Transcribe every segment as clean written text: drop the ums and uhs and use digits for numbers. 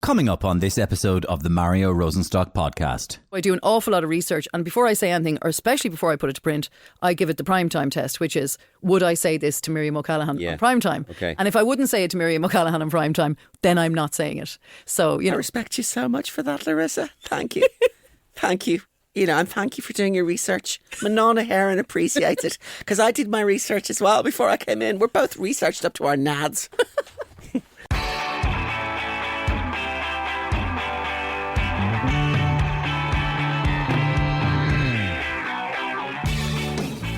Coming up on this episode of the Mario Rosenstock podcast. I do an awful lot of research, and before I say anything, or especially before I put it to print, I give it the primetime test, which is, would I say this to Miriam O'Callaghan on primetime? Okay. And if I wouldn't say it to Miriam O'Callaghan on primetime, then I'm not saying it. So, you know. I respect you so much for that, Larissa. Thank you. Thank you. You know, and thank you for doing your research. Manana Heron appreciates it, because I did my research as well before I came in. We're both researched up to our nads.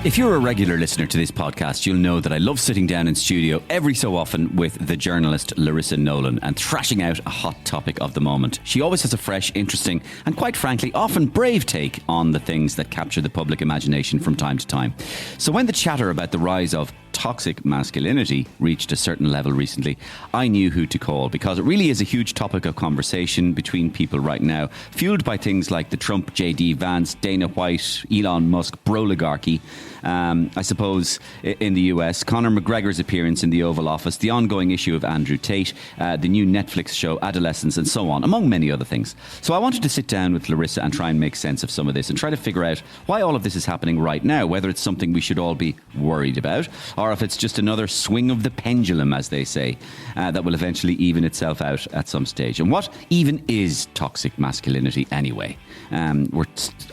If you're a regular listener to this podcast, you'll know that I love sitting down in studio every so often with the journalist Larissa Nolan and thrashing out a hot topic of the moment. She always has a fresh, interesting and quite frankly often brave take on the things that capture the public imagination from time to time. So when the chatter about the rise of toxic masculinity reached a certain level recently, I knew who to call, because it really is a huge topic of conversation between people right now, fueled by things like the Trump, JD Vance, Dana White, Elon Musk bro-ligarchy. I suppose in the US, Conor McGregor's appearance in the Oval Office, the ongoing issue of Andrew Tate, the new Netflix show Adolescence, and so on, among many other things. So I wanted to sit down with Larissa and try and make sense of some of this and try to figure out why all of this is happening right now, whether it's something we should all be worried about, or if it's just another swing of the pendulum, as they say, that will eventually even itself out at some stage. And what even is toxic masculinity anyway? We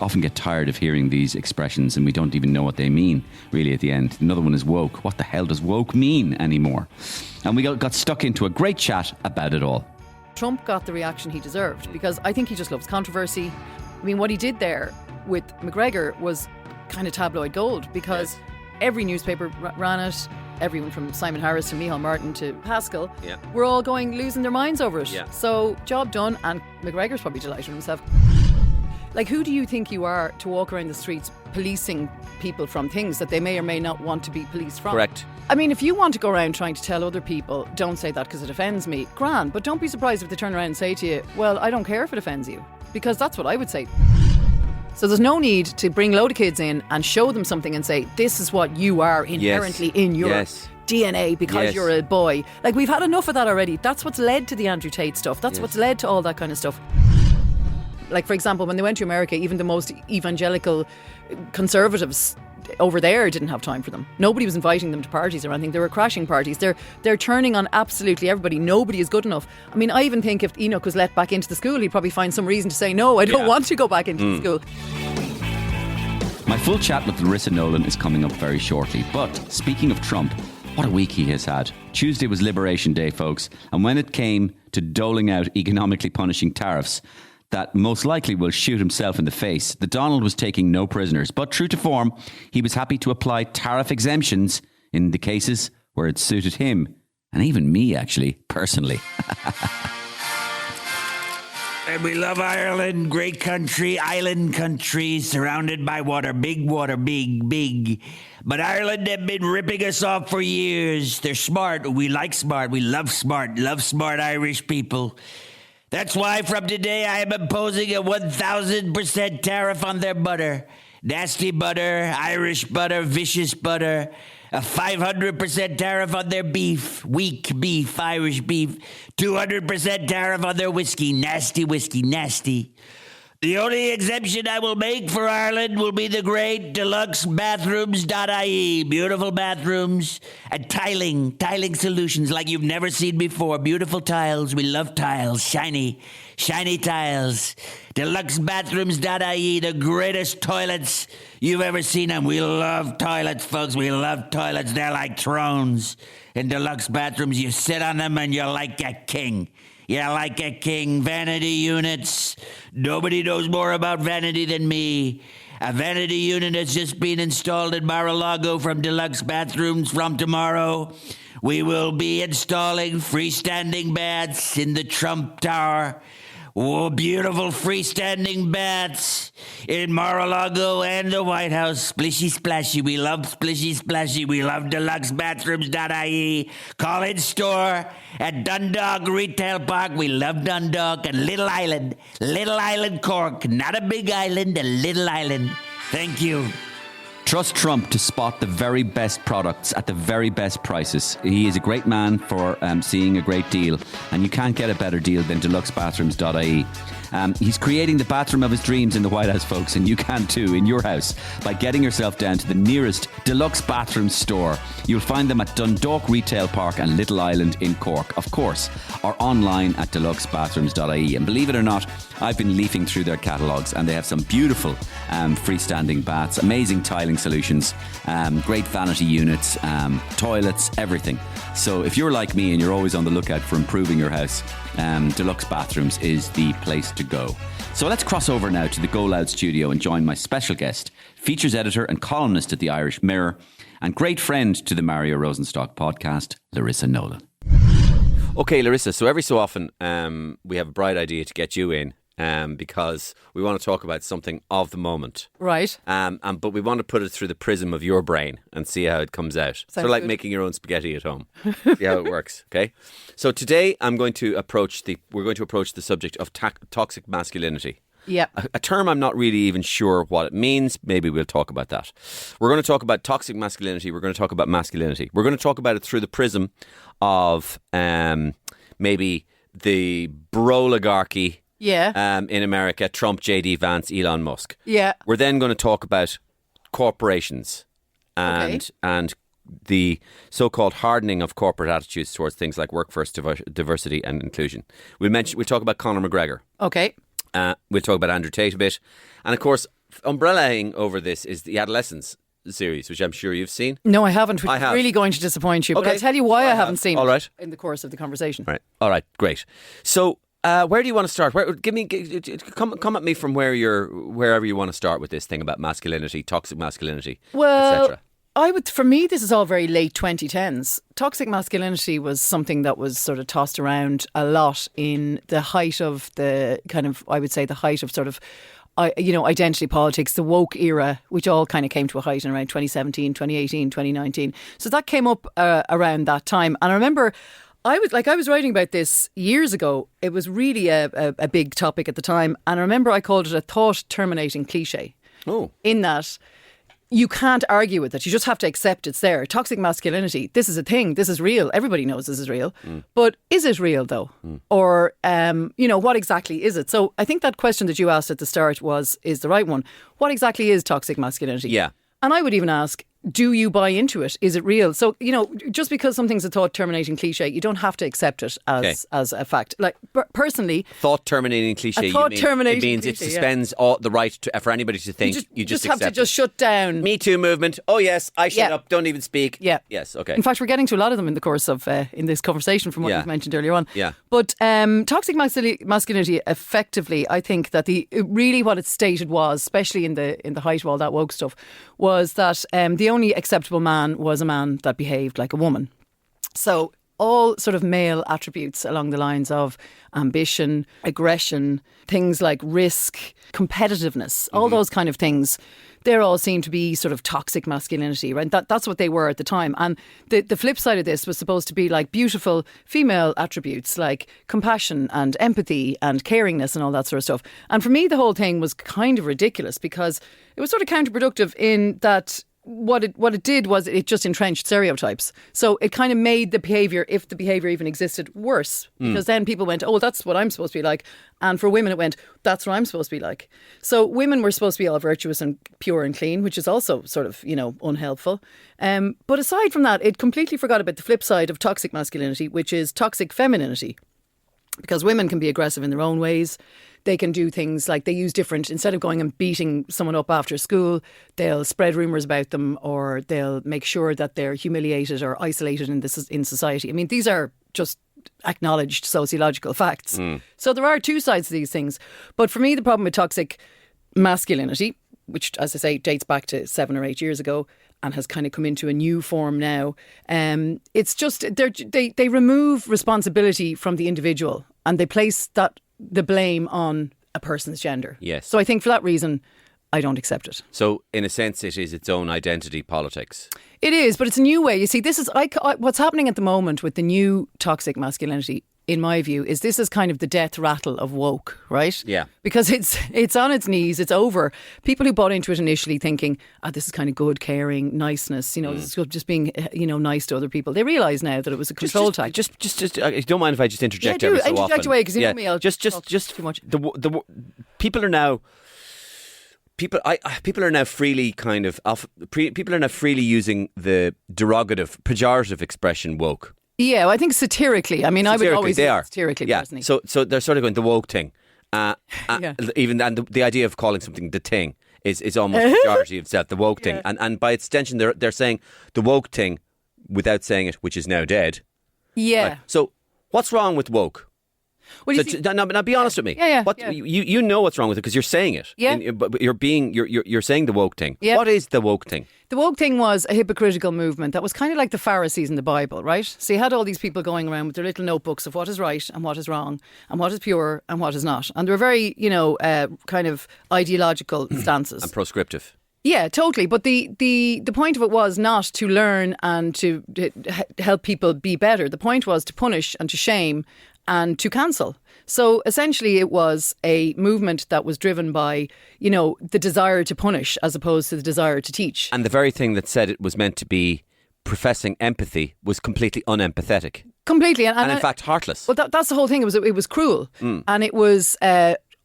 often get tired of hearing these expressions and we don't even know what they mean, really, at the end. Another one is woke. What the hell does woke mean anymore? And we got stuck into a great chat about it all. Trump got the reaction he deserved, because I think he just loves controversy. I mean, what he did there with McGregor was kind of tabloid gold, because every newspaper ran it. Everyone from Simon Harris to Micheál Martin to Pascal were all losing their minds over it. So job done, and McGregor's probably delighted with himself. Like, who do you think you are to walk around the streets policing people from things that they may or may not want to be policed from? Correct. I mean, if you want to go around trying to tell other people, don't say that because it offends me, grand, but don't be surprised if they turn around and say to you, well, I don't care if it offends you, because that's what I would say. So there's no need to bring a load of kids in and show them something and say, this is what you are inherently in your DNA because you're a boy. Like, we've had enough of that already. That's what's led to the Andrew Tate stuff. That's what's led to all that kind of stuff. Like, for example, when they went to America, even the most evangelical conservatives over there didn't have time for them. Nobody was inviting them to parties or anything. They were crashing parties. They're turning on absolutely everybody. Nobody is good enough. I mean, I even think if Enoch was let back into the school, he'd probably find some reason to say, no, I don't want to go back into the school. My full chat with Larissa Nolan is coming up very shortly. But speaking of Trump, what a week he has had. Tuesday was Liberation Day, folks. And when it came to doling out economically punishing tariffs that most likely will shoot himself in the face, the Donald was taking no prisoners. But true to form, he was happy to apply tariff exemptions in the cases where it suited him. And even me, actually, personally. And we love Ireland, great country, island country, surrounded by water, big. But Ireland have been ripping us off for years. They're smart, we like smart, we love smart Irish people. That's why from today I am imposing a 1,000% tariff on their butter. Nasty butter, Irish butter, vicious butter. A 500% tariff on their beef, weak beef, Irish beef. 200% tariff on their whiskey, nasty whiskey, nasty. The only exemption I will make for Ireland will be the great deluxe bathrooms.ie. Beautiful bathrooms and tiling solutions like you've never seen before. Beautiful tiles. We love tiles. Shiny tiles. Deluxe bathrooms.ie. The greatest toilets you've ever seen them. We love toilets, folks. We love toilets. They're like thrones. In deluxe bathrooms, you sit on them and you're like a king. You're like a king. Vanity units. Nobody knows more about vanity than me. A vanity unit has just been installed in Mar-a-Lago from Deluxe Bathrooms. From tomorrow, we will be installing freestanding baths in the Trump Tower. Oh, beautiful freestanding baths in Mar-a-Lago and the White House. Splishy splashy. We love splishy splashy. We love deluxebathrooms.ie. Call in store at Dundalk Retail Park. We love Dundalk and Little Island. Little Island, Cork. Not a big island, a little island. Thank you. Trust Trump to spot the very best products at the very best prices. He is a great man for seeing a great deal, and you can't get a better deal than deluxebathrooms.ie. He's creating the bathroom of his dreams in the White House, folks, and you can too in your house by getting yourself down to the nearest Deluxe Bathroom store. You'll find them at Dundalk Retail Park and Little Island in Cork, of course, or online at deluxebathrooms.ie. And believe it or not, I've been leafing through their catalogues, and they have some beautiful freestanding baths, amazing tiling solutions, great vanity units, toilets, everything. So if you're like me and you're always on the lookout for improving your house, Deluxe Bathrooms is the place to go. So let's cross over now to the GoLoud studio and join my special guest, features editor and columnist at the Irish Mirror, and great friend to the Mario Rosenstock podcast, Larissa Nolan. Okay, Larissa, so every so often we have a bright idea to get you in because we want to talk about something of the moment. Right. But we want to put it through the prism of your brain and see how it comes out. Sort of like making your own spaghetti at home. See how it works, okay? So today we're going to approach the subject of toxic masculinity. Yeah. A term I'm not really even sure what it means. Maybe we'll talk about that. We're going to talk about toxic masculinity. We're going to talk about masculinity. We're going to talk about it through the prism of maybe the bro-ligarchy. Yeah. In America, Trump, JD Vance, Elon Musk. Yeah. We're then going to talk about corporations and the so-called hardening of corporate attitudes towards things like workforce diversity and inclusion. We'll talk about Conor McGregor. Okay. We'll talk about Andrew Tate a bit. And of course, umbrellaing over this is the Adolescence series, which I'm sure you've seen. No, I haven't, which I have. is really going to disappoint you. But Okay. I'll tell you why I haven't seen All it right. in the course of the conversation. Right. All right. Great. So, where do you want to start? Come at me from wherever you want to start with this thing about masculinity, toxic masculinity, Well, etc. for me, this is all very late 2010s. Toxic masculinity was something that was sort of tossed around a lot in the height of the sort of, identity politics, the woke era, which all kind of came to a height in around 2017, 2018, 2019. So that came up around that time. And I remember I was writing about this years ago. It was really a big topic at the time. And I remember I called it a thought-terminating cliche. Oh. In that you can't argue with it. You just have to accept it's there. Toxic masculinity, this is a thing. This is real. Everybody knows this is real. But is it real though? Or, what exactly is it? So I think that question that you asked at the start is the right one. What exactly is toxic masculinity? Yeah. And I would even ask, do you buy into it? Is it real? So, just because something's a thought-terminating cliche, you don't have to accept it as a fact. Like, personally... Thought-terminating cliche, thought-terminating it means cliche, it suspends all the right for anybody to think. You just have to accept just shut down. Me Too movement. Oh, yes, I shut Yeah. up, don't even speak. Yeah. Yes, okay. In fact, we're getting to a lot of them in the course of in this conversation from what Yeah. you've mentioned earlier on. Yeah. But toxic masculinity, effectively, I think that really what it stated was, especially in the height of all that woke stuff, was that the only acceptable man was a man that behaved like a woman. So all sort of male attributes along the lines of ambition, aggression, things like risk, competitiveness, all those kind of things, they all seem to be sort of toxic masculinity, right? That's what they were at the time. And the flip side of this was supposed to be like beautiful female attributes like compassion and empathy and caringness and all that sort of stuff. And for me, the whole thing was kind of ridiculous because it was sort of counterproductive in that what it did was it just entrenched stereotypes. So it kind of made the behaviour, if the behaviour even existed, worse. Because then people went, oh, that's what I'm supposed to be like. And for women it went, that's what I'm supposed to be like. So women were supposed to be all virtuous and pure and clean, which is also sort of, unhelpful. But aside from that, it completely forgot about the flip side of toxic masculinity, which is toxic femininity. Because women can be aggressive in their own ways. They can do things like they use different, instead of going and beating someone up after school, they'll spread rumours about them, or they'll make sure that they're humiliated or isolated in society. I mean, these are just acknowledged sociological facts. So there are two sides to these things. But for me, the problem with toxic masculinity, which, as I say, dates back to 7 or 8 years ago and has kind of come into a new form now, it's just they remove responsibility from the individual and they place the blame on a person's gender. Yes. So I think for that reason, I don't accept it. So, in a sense, it is its own identity politics. It is, but it's a new way. You see, this is what's happening at the moment with the new toxic masculinity in my view, is this is kind of the death rattle of woke, right? Yeah. Because it's on its knees, it's over. People who bought into it initially thinking, this is kind of good, caring, niceness, this is just being, nice to other people. They realise now that it was a control tactic. Just, don't mind if I just interject every so often. Interject away, because you know me, I'll just too much. People are now... People are now freely people are now freely using the pejorative expression woke. Yeah, well, I think satirically. I mean, I would always they are satirically. Yeah, personally. so they're sort of going the woke thing. Yeah. Even and the idea of calling something the thing is almost pejorative itself. The woke thing, and by extension, they're saying the woke thing without saying it, which is now dead. Yeah. Right. So what's wrong with woke? Well, now be honest with me. Yeah. You know what's wrong with it because you're saying it. Yeah. But you're saying the woke thing. Yeah. What is the woke thing? The woke thing was a hypocritical movement that was kind of like the Pharisees in the Bible, right? So you had all these people going around with their little notebooks of what is right and what is wrong and what is pure and what is not. And they were very, kind of ideological stances. And proscriptive. Yeah, totally. But the point of it was not to learn and to help people be better. The point was to punish and to shame and to cancel. So essentially it was a movement that was driven by, the desire to punish as opposed to the desire to teach. And the very thing that said it was meant to be professing empathy was completely unempathetic. Completely. And in fact, heartless. Well, that's the whole thing. It was cruel. And it was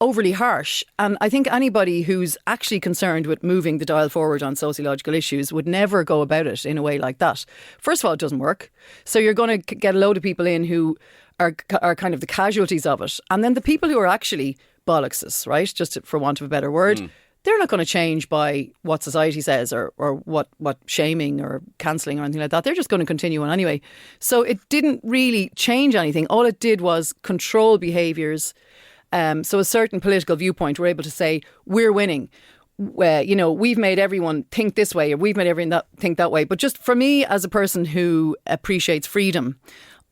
overly harsh. And I think anybody who's actually concerned with moving the dial forward on sociological issues would never go about it in a way like that. First of all, it doesn't work. So you're going to get a load of people in who are kind of the casualties of it. And then the people who are actually bollockses, right, just for want of a better word, they're not going to change by what society says or what shaming or cancelling or anything like that. They're just going to continue on anyway. So it didn't really change anything. All it did was control behaviours. So a certain political viewpoint, we're able to say, we're winning. We've made everyone think this way or we've made everyone think that way. But just for me, as a person who appreciates freedom,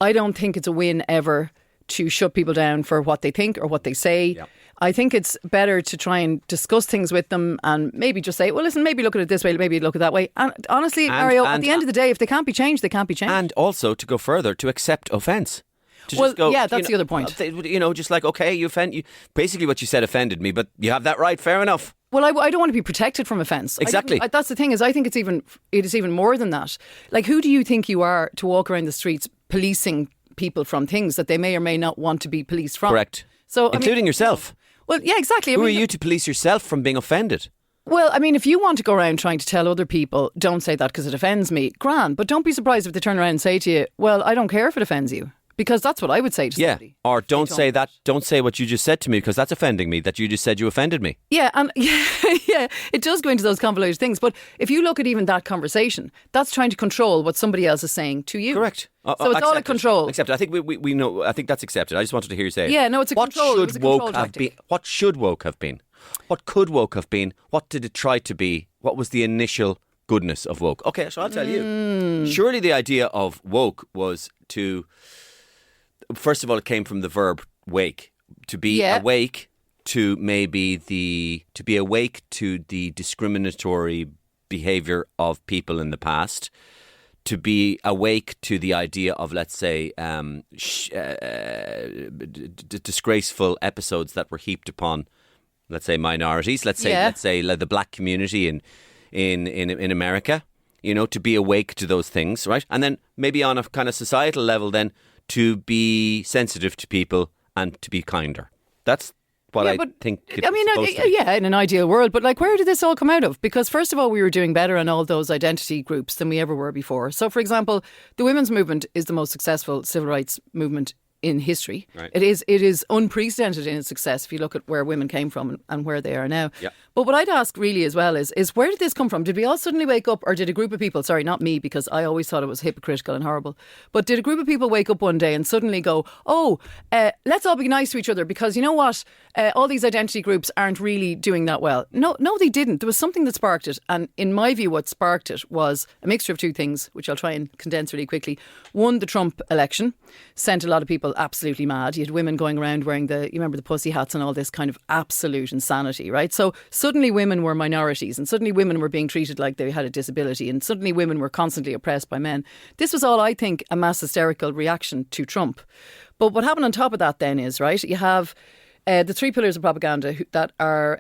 I don't think it's a win ever to shut people down for what they think or what they say. Yep. I think it's better to try and discuss things with them and maybe just say, well, listen, maybe look at it this way, maybe look at it that way. And honestly, Mario, at the end of the day, if they can't be changed, they can't be changed. And also to go further, to accept offence. That's the other point. Just like, okay, you basically what you said offended me, but you have that right, fair enough. Well, I don't want to be protected from offence. Exactly. That's the thing, is I think it is even more than that. Like, who do you think you are to walk around the streets policing people from things that they may or may not want to be policed from? Correct. So, including yourself. Well, yeah, exactly. Who are you to police yourself from being offended? Well, I mean, if you want to go around trying to tell other people, don't say that because it offends me, grand. But don't be surprised if they turn around and say to you, well, I don't care if it offends you. Because that's what I would say to somebody. Or don't say that. Don't say what you just said to me because that's offending me. That you just said you offended me. Yeah, and it does go into those convoluted things. But if you look at even that conversation, that's trying to control what somebody else is saying to you. Correct. So it's all a control. Accepted. I think we know. I think that's accepted. I just wanted to hear you say it. Yeah, no, it's a control. It was a control tactic. What should woke have been? What could woke have been? What did it try to be? What was the initial goodness of woke? Okay, so I'll tell you. Surely the idea of woke was to... First of all, it came from the verb wake. To be awake to to be awake to the discriminatory behaviour of people in the past. To be awake to the idea of, let's say, disgraceful episodes that were heaped upon, let's say, minorities. Let's say like the black community in America. To be awake to those things, right? And then maybe on a kind of societal level, then, to be sensitive to people and to be kinder. That's what I think it's supposed to be. Yeah, in an ideal world. But like, where did this all come out of? Because first of all, we were doing better on all those identity groups than we ever were before. So, for example, the women's movement is the most successful civil rights movement in history. Right. It is unprecedented in its success if you look at where women came from and where they are now. Yeah. But what I'd ask really as well is where did this come from? Did we all suddenly wake up, or did a group of people, sorry, not me, because I always thought it was hypocritical and horrible, but did a group of people wake up one day and suddenly go, let's all be nice to each other because you know what? All these identity groups aren't really doing that well. No, they didn't. There was something that sparked it. And in my view, what sparked it was a mixture of two things, which I'll try and condense really quickly. One, the Trump election sent a lot of people people absolutely mad. You had women going around wearing you remember the pussy hats and all this kind of absolute insanity, right? So suddenly women were minorities, and suddenly women were being treated like they had a disability, and suddenly women were constantly oppressed by men. This was all, I think, a mass hysterical reaction to Trump. But what happened on top of that then is, right, you have the three pillars of propaganda that are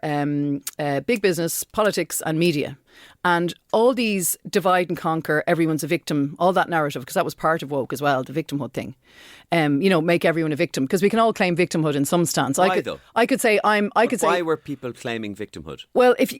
big business, politics and media. And all these divide and conquer, everyone's a victim, all that narrative, because that was part of woke as well, the victimhood thing. Make everyone a victim, because we can all claim victimhood in some stance. Why though? I could say why were people claiming victimhood? Well, if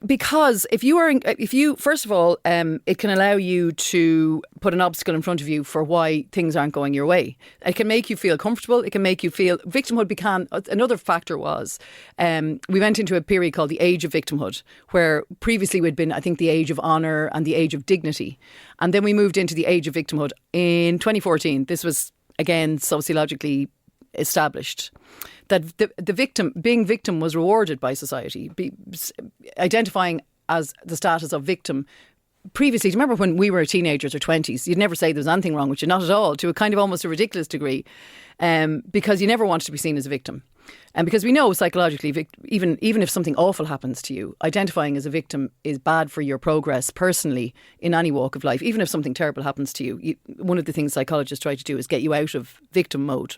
you first of all, it can allow you to put an obstacle in front of you for why things aren't going your way. It can make you feel comfortable. It can make you feel victimhood. Another factor was we went into a period called the age of victimhood, where previously we'd been, I think, the age of honour and the age of dignity, and then we moved into the age of victimhood in 2014. This was again sociologically established that being victim was rewarded by society. Identifying as the status of victim. Previously, do you remember when we were teenagers or 20s, you'd never say there was anything wrong with you, not at all, to a kind of almost a ridiculous degree, because you never wanted to be seen as a victim. And because we know psychologically, even if something awful happens to you, identifying as a victim is bad for your progress personally in any walk of life. Even if something terrible happens to you, one of the things psychologists try to do is get you out of victim mode.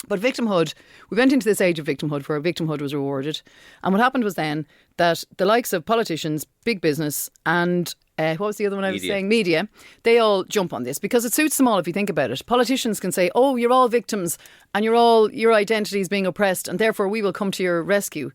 But victimhood, we went into this age of victimhood where victimhood was rewarded. And what happened was then that the likes of politicians, big business and what was the other one I was saying? Media. They all jump on this because it suits them all if you think about it. Politicians can say, oh, you're all victims and your identity is being oppressed and therefore we will come to your rescue.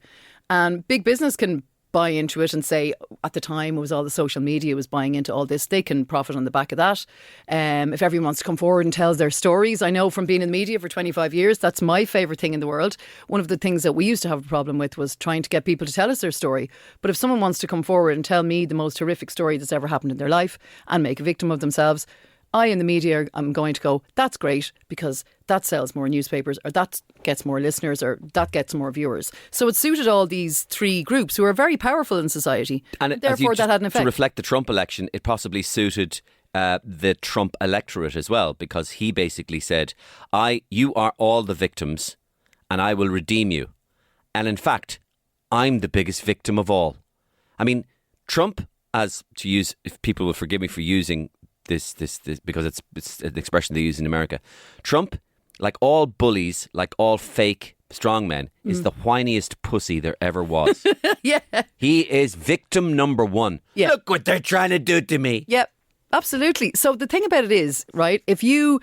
And big business can buy into it and say, at the time it was all the social media was buying into all this, they can profit on the back of that. If everyone wants to come forward and tell their stories, I know from being in the media for 25 years, that's my favourite thing in the world. One of the things that we used to have a problem with was trying to get people to tell us their story. But if someone wants to come forward and tell me the most horrific story that's ever happened in their life and make a victim of themselves, I in the media am going to go, that's great, because that sells more newspapers, or that gets more listeners, or that gets more viewers. So it suited all these three groups who are very powerful in society. And therefore that had an effect. To reflect the Trump election, it possibly suited the Trump electorate as well, because he basically said, you are all the victims and I will redeem you. And in fact, I'm the biggest victim of all. I mean, Trump, if people will forgive me for using this because it's an expression they use in America. Trump, like all bullies, like all fake strongmen, is the whiniest pussy there ever was. Yeah. He is victim number one. Yeah. Look what they're trying to do to me. Yep. Absolutely. So the thing about it is, right, if you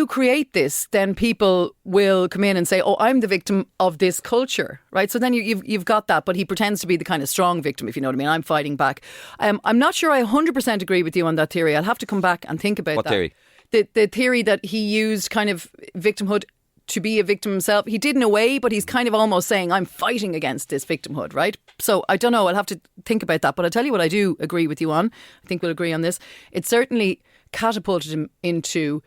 create this, then people will come in and say, oh, I'm the victim of this culture, right? So then you've got that, but he pretends to be the kind of strong victim, if you know what I mean. I'm fighting back. I'm not sure I 100% agree with you on that theory. I'll have to come back and think about that. What theory? The theory that he used kind of victimhood to be a victim himself. He did in a way, but he's kind of almost saying, I'm fighting against this victimhood, right? So I don't know, I'll have to think about that. But I'll tell you what I do agree with you on. I think we'll agree on this. It certainly catapulted him into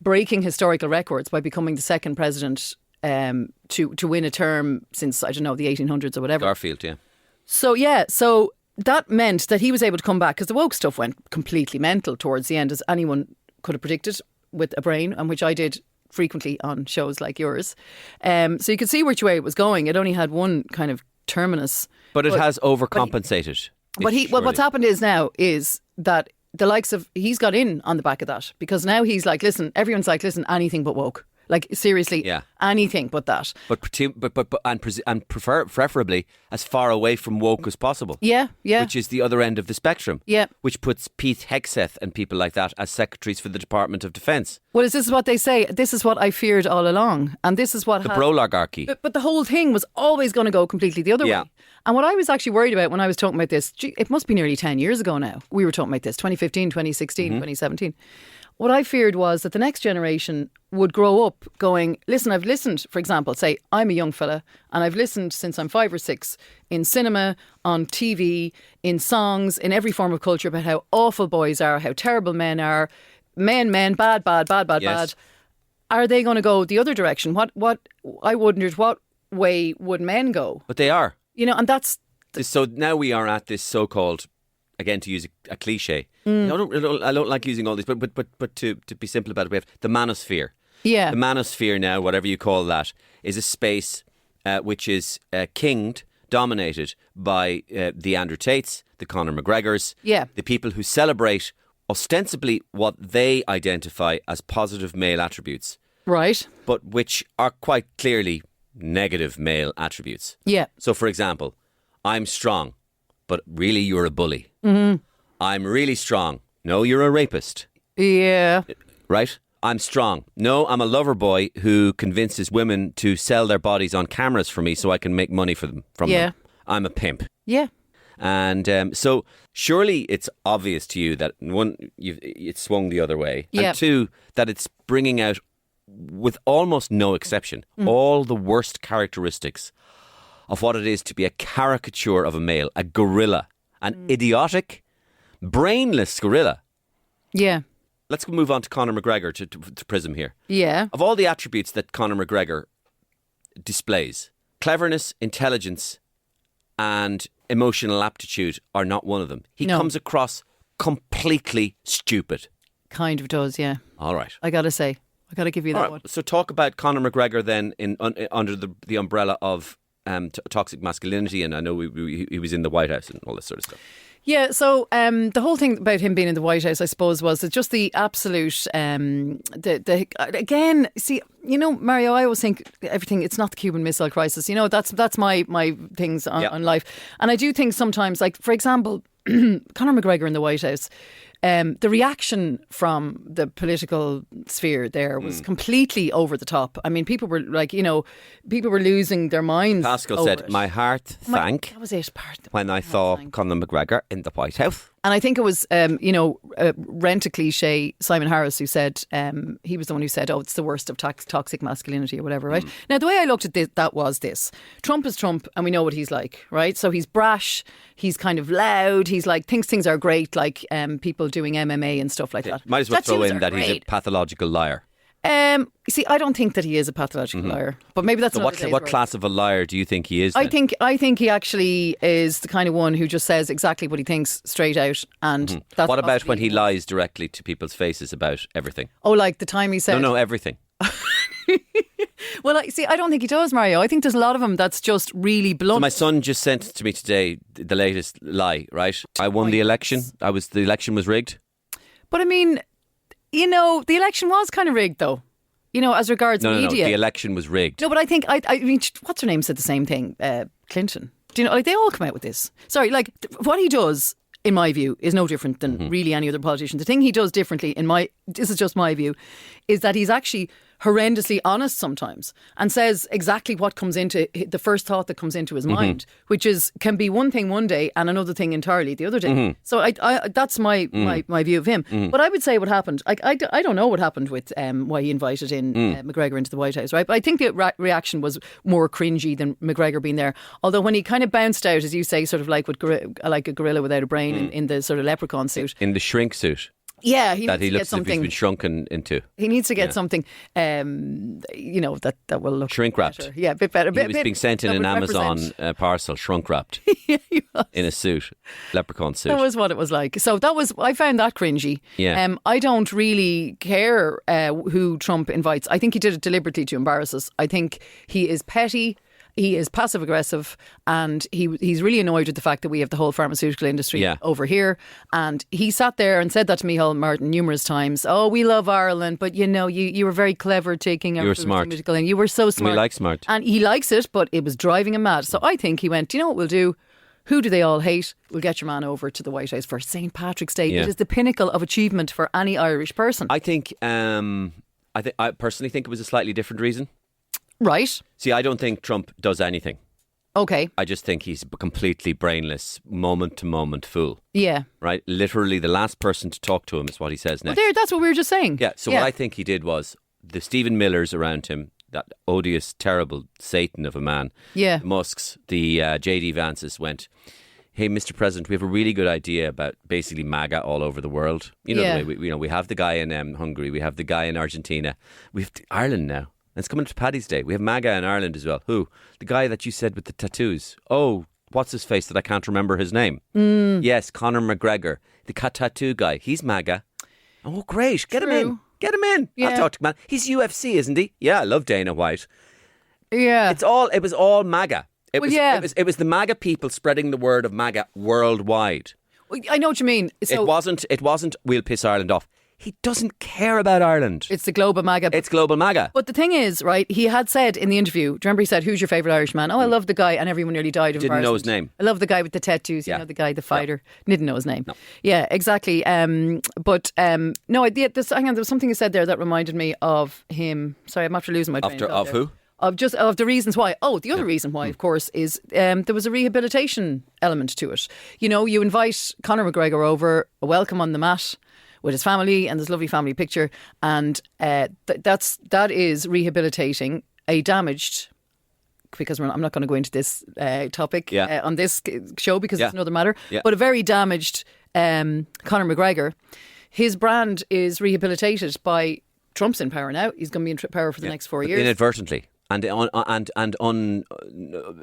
breaking historical records by becoming the second president to win a term since, I don't know, the 1800s or whatever. Garfield, yeah. So that meant that he was able to come back, because the woke stuff went completely mental towards the end, as anyone could have predicted with a brain, and which I did frequently on shows like yours. So you could see which way it was going. It only had one kind of terminus. But it has overcompensated. What's happened is that the likes of, he's got in on the back of that, because now he's like, listen, everyone's like, listen, anything but woke. Like, seriously, anything but that. Preferably as far away from woke as possible. Yeah. Which is the other end of the spectrum. Yeah. Which puts Pete Hegseth and people like that as secretaries for the Department of Defence. Well, this is what they say. This is what I feared all along. And this is what... The bro-ligarchy. But the whole thing was always going to go completely the other way. And what I was actually worried about when I was talking about this, it must be nearly 10 years ago now. We were talking about this, 2015, 2016, 2017. What I feared was that the next generation would grow up going, listen, I've listened, for example, say I'm a young fella and I've listened since I'm 5 or 6 in cinema, on TV, in songs, in every form of culture about how awful boys are, how terrible men are, men, bad. Are they going to go the other direction? What I wondered, what way would men go? But they are. You know, and that's... So now we are at this so-called, again, to use a cliche. I don't like using all these, but to be simple about it, we have the manosphere. Yeah. The manosphere now, whatever you call that, is a space which is kinged, dominated by the Andrew Tates, the Conor McGregors, the people who celebrate ostensibly what they identify as positive male attributes. Right. But which are quite clearly negative male attributes. Yeah. So, for example, I'm strong, but really you're a bully. I'm really strong. No, you're a rapist. Yeah. Right? I'm strong. No, I'm a lover boy who convinces women to sell their bodies on cameras for me so I can make money from them. I'm a pimp. Yeah. And so surely it's obvious to you that one, it's swung the other way. Yeah. And two, that it's bringing out, with almost no exception, all the worst characteristics of what it is to be a caricature of a male, a gorilla, an idiotic, brainless gorilla. Yeah. Let's move on to Conor McGregor to prism here. Yeah. Of all the attributes that Conor McGregor displays, cleverness, intelligence, and emotional aptitude are not one of them. He comes across completely stupid. Kind of does, yeah. All right. I got to say. I got to give you that one. So talk about Conor McGregor then under the umbrella of toxic masculinity, and I know he was in the White House and all this sort of stuff. Yeah, so the whole thing about him being in the White House, I suppose, was that just the absolute, again, see, you know, Mario, I always think everything, it's not the Cuban Missile Crisis. You know, that's my things on life. And I do think sometimes, like, for example, Conor McGregor in the White House, the reaction from the political sphere there was completely over the top. I mean, people were like, you know, people were losing their minds. Pascal said, it. "My heart sank that was it, when I saw Conor McGregor in the White House." And I think it was, rent a cliche, Simon Harris, who said, he was the one who said, oh, it's the worst of toxic masculinity or whatever, right? Now, the way I looked at that was this. Trump is Trump and we know what he's like, right? So he's brash, he's kind of loud, he's like, thinks things are great, like people doing MMA and stuff like that. Might as well throw in that he's a pathological liar. You see, I don't think that he is a pathological liar, but maybe that's so what class of a liar do you think he is? I think he actually is the kind of one who just says exactly what he thinks straight out, and that's what about when he lies directly to people's faces about everything? Oh, like the time he said, no, everything. Well, I don't think he does, Mario. I think there's a lot of him that's just really blunt. So my son just sent to me today the latest lie. Right, I won the election. The election was rigged. But I mean, you know, the election was kind of rigged, though. You know, as regards media. No, the election was rigged. No, but I think, I mean, what's her name said the same thing? Clinton. Do you know, like, they all come out with this. Sorry, like, what he does, in my view, is no different than really any other politician. The thing he does differently, this is just my view, is that he's actually horrendously honest sometimes and says exactly what comes into the first thought that comes into his mind, which can be one thing one day and another thing entirely the other day. So I that's my view of him. But I would say what happened, I don't know what happened with why he invited in McGregor into the White House, right? But I think the reaction was more cringy than McGregor being there. Although when he kind of bounced out, as you say, sort of like like a gorilla without a brain in the sort of leprechaun suit. In the shrink suit. Yeah, he that needs he to looks get as something. if he's been shrunken into. He needs to get something, that will look shrink wrapped. Better. Yeah, a bit better. He was being sent in an Amazon parcel, shrunk wrapped. Yeah, he was. In a suit, leprechaun suit. That was what it was like. So I found that cringy. Yeah. I don't really care who Trump invites. I think he did it deliberately to embarrass us. I think he is petty. He is passive aggressive, and he's really annoyed with the fact that we have the whole pharmaceutical industry over here. And he sat there and said that to Micheál Martin numerous times. Oh, we love Ireland, but you know, you were very clever taking our pharmaceutical and you were so smart. We like smart. And he likes it, but it was driving him mad. So I think he went, do you know what we'll do? Who do they all hate? We'll get your man over to the White House for St. Patrick's Day. Yeah. It is the pinnacle of achievement for any Irish person. I think, I personally think it was a slightly different reason. Right. See, I don't think Trump does anything. Okay. I just think he's a completely brainless, moment-to-moment fool. Yeah. Right? Literally, the last person to talk to him is what he says next. Well, that's what we were just saying. Yeah, so what I think he did was, the Stephen Millers around him, that odious, terrible Satan of a man, Yeah. Musk's, the J.D. Vances went, hey, Mr. President, we have a really good idea about basically MAGA all over the world. You know, the way we have the guy in Hungary, we have the guy in Argentina, we have Ireland now. It's coming to Paddy's Day. We have MAGA in Ireland as well. Who? The guy that you said with the tattoos. Oh, what's his face that I can't remember his name? Yes, Conor McGregor. The tattoo guy. He's MAGA. Oh, great. Get him in. Get him in. Yeah. I'll talk to him. He's UFC, isn't he? Yeah, I love Dana White. Yeah. It was all MAGA. It was the MAGA people spreading the word of MAGA worldwide. I know what you mean. So It wasn't we'll piss Ireland off. He doesn't care about Ireland. it's the global MAGA. It's global MAGA. But the thing is, right, he had said in the interview, do you remember he said, who's your favourite Irishman? Oh, I love the guy, and everyone nearly died of Didn't know his embarrassment. name. I love the guy with the tattoos, Yeah. you know, the guy, the fighter. Didn't know his name. No. Yeah, exactly. No, hang on, there was something he said there that reminded me of him. Sorry, I'm after losing my train Of thought there. who? Of the reasons why. Oh, the other reason why, of course, is there was a rehabilitation element to it. You know, you invite Conor McGregor over, a welcome on the mat with his family and this lovely family picture, and that is rehabilitating a damaged. Because I'm not going to go into this topic on this show because it's another matter. Yeah. But a very damaged Conor McGregor, his brand is rehabilitated by Trump's in power now. He's going to be in power for the next 4 years. Inadvertently and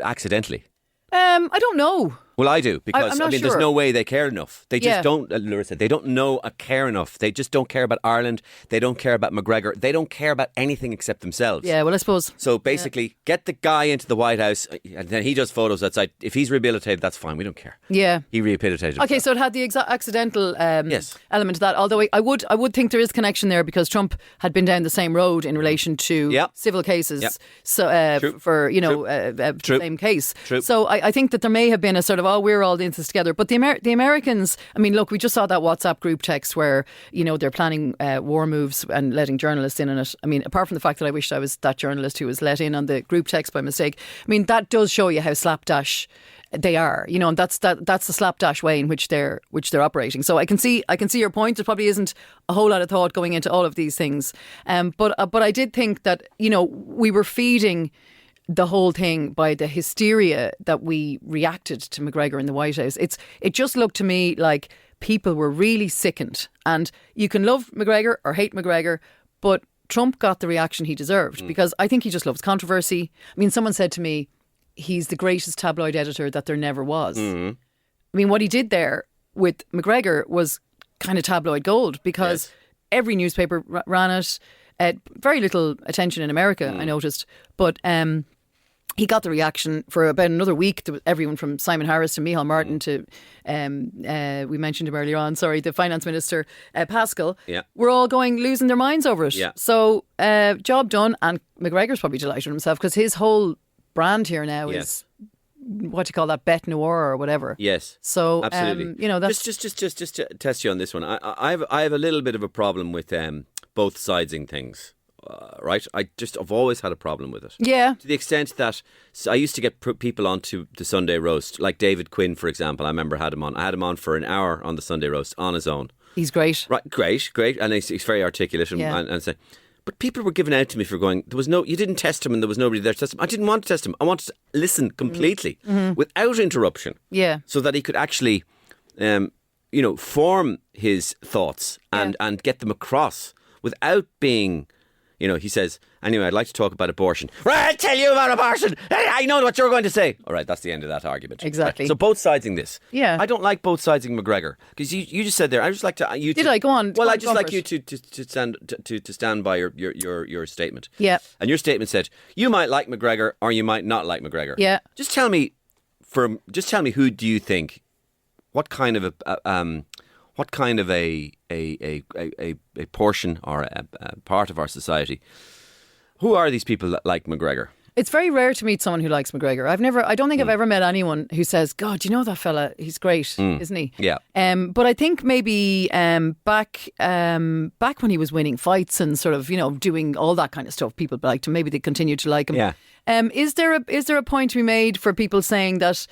accidentally. I don't know. Well, I do, because I'm not there's sure. no way they care enough. They just Yeah. don't, Larissa, they don't know or care enough. They just don't care about Ireland. They don't care about McGregor. They don't care about anything except themselves. Yeah, well, I suppose. So basically, get the guy into the White House, and then he does photos outside. If he's rehabilitated, that's fine. We don't care. Yeah. He rehabilitated himself. Okay, so it had the accidental Yes. element of that. Although I would think there is connection there because Trump had been down the same road in relation to Yep. civil cases. Yep. So True. for True. same case. True. So I think that there may have been a sort of we're all in this together. But the Americans, I mean, look, we just saw that WhatsApp group text where they're planning war moves and letting journalists in on it. I mean, apart from the fact that I wished I was that journalist who was let in on the group text by mistake. I mean, that does show you how slapdash they are, and that's the slapdash way in which they're operating. So I can see your point. There probably isn't a whole lot of thought going into all of these things, but I did think that we were feeding the whole thing by the hysteria that we reacted to McGregor in the White House. It just looked to me like people were really sickened, and you can love McGregor or hate McGregor, but Trump got the reaction he deserved because I think he just loves controversy. I mean, someone said to me, he's the greatest tabloid editor that there never was. I mean, what he did there with McGregor was kind of tabloid gold because every newspaper ran it. Very little attention in America, I noticed. But he got the reaction for about another week. There was everyone from Simon Harris to Micheál Martin to, we mentioned him earlier on, the finance minister, Pascal, were all losing their minds over it. Yeah. So, job done. And McGregor's probably delighted with himself because his whole brand here now is, what do you call that, bête noir or whatever. Yes. So, absolutely. that's just to test you on this one. I have a little bit of a problem with both sidesing things. Right, I've always had a problem with it. Yeah. To the extent that I used to get people onto the Sunday roast, like David Quinn, for example. I remember I had him on for an hour on the Sunday roast on his own. He's great. Right, great, and he's very articulate and say. But people were giving out to me for going, you didn't test him and there was nobody there to test him. I didn't want to test him. I wanted to listen completely without interruption. Yeah. So that he could actually, form his thoughts and get them across without being, he says, anyway, I'd like to talk about abortion. Right, I'll tell you about abortion. I know what you're going to say. All right, that's the end of that argument. Exactly. Right. So both sidesing this. Yeah. I don't like both sidesing McGregor because you just said there. I just like to. Did I go on? Well, Go I on, just like go you for to stand by your statement. Yeah. And your statement said you might like McGregor or you might not like McGregor. Yeah. Just tell me who do you think? What kind of a portion or a part of our society? Who are these people that like McGregor? It's very rare to meet someone who likes McGregor. I don't think I've ever met anyone who says, God, you know that fella, he's great, isn't he? Yeah. But I think maybe back when he was winning fights and sort of, doing all that kind of stuff, people liked him. Maybe they continue to like him. Yeah. Is there a point to be made for people saying that,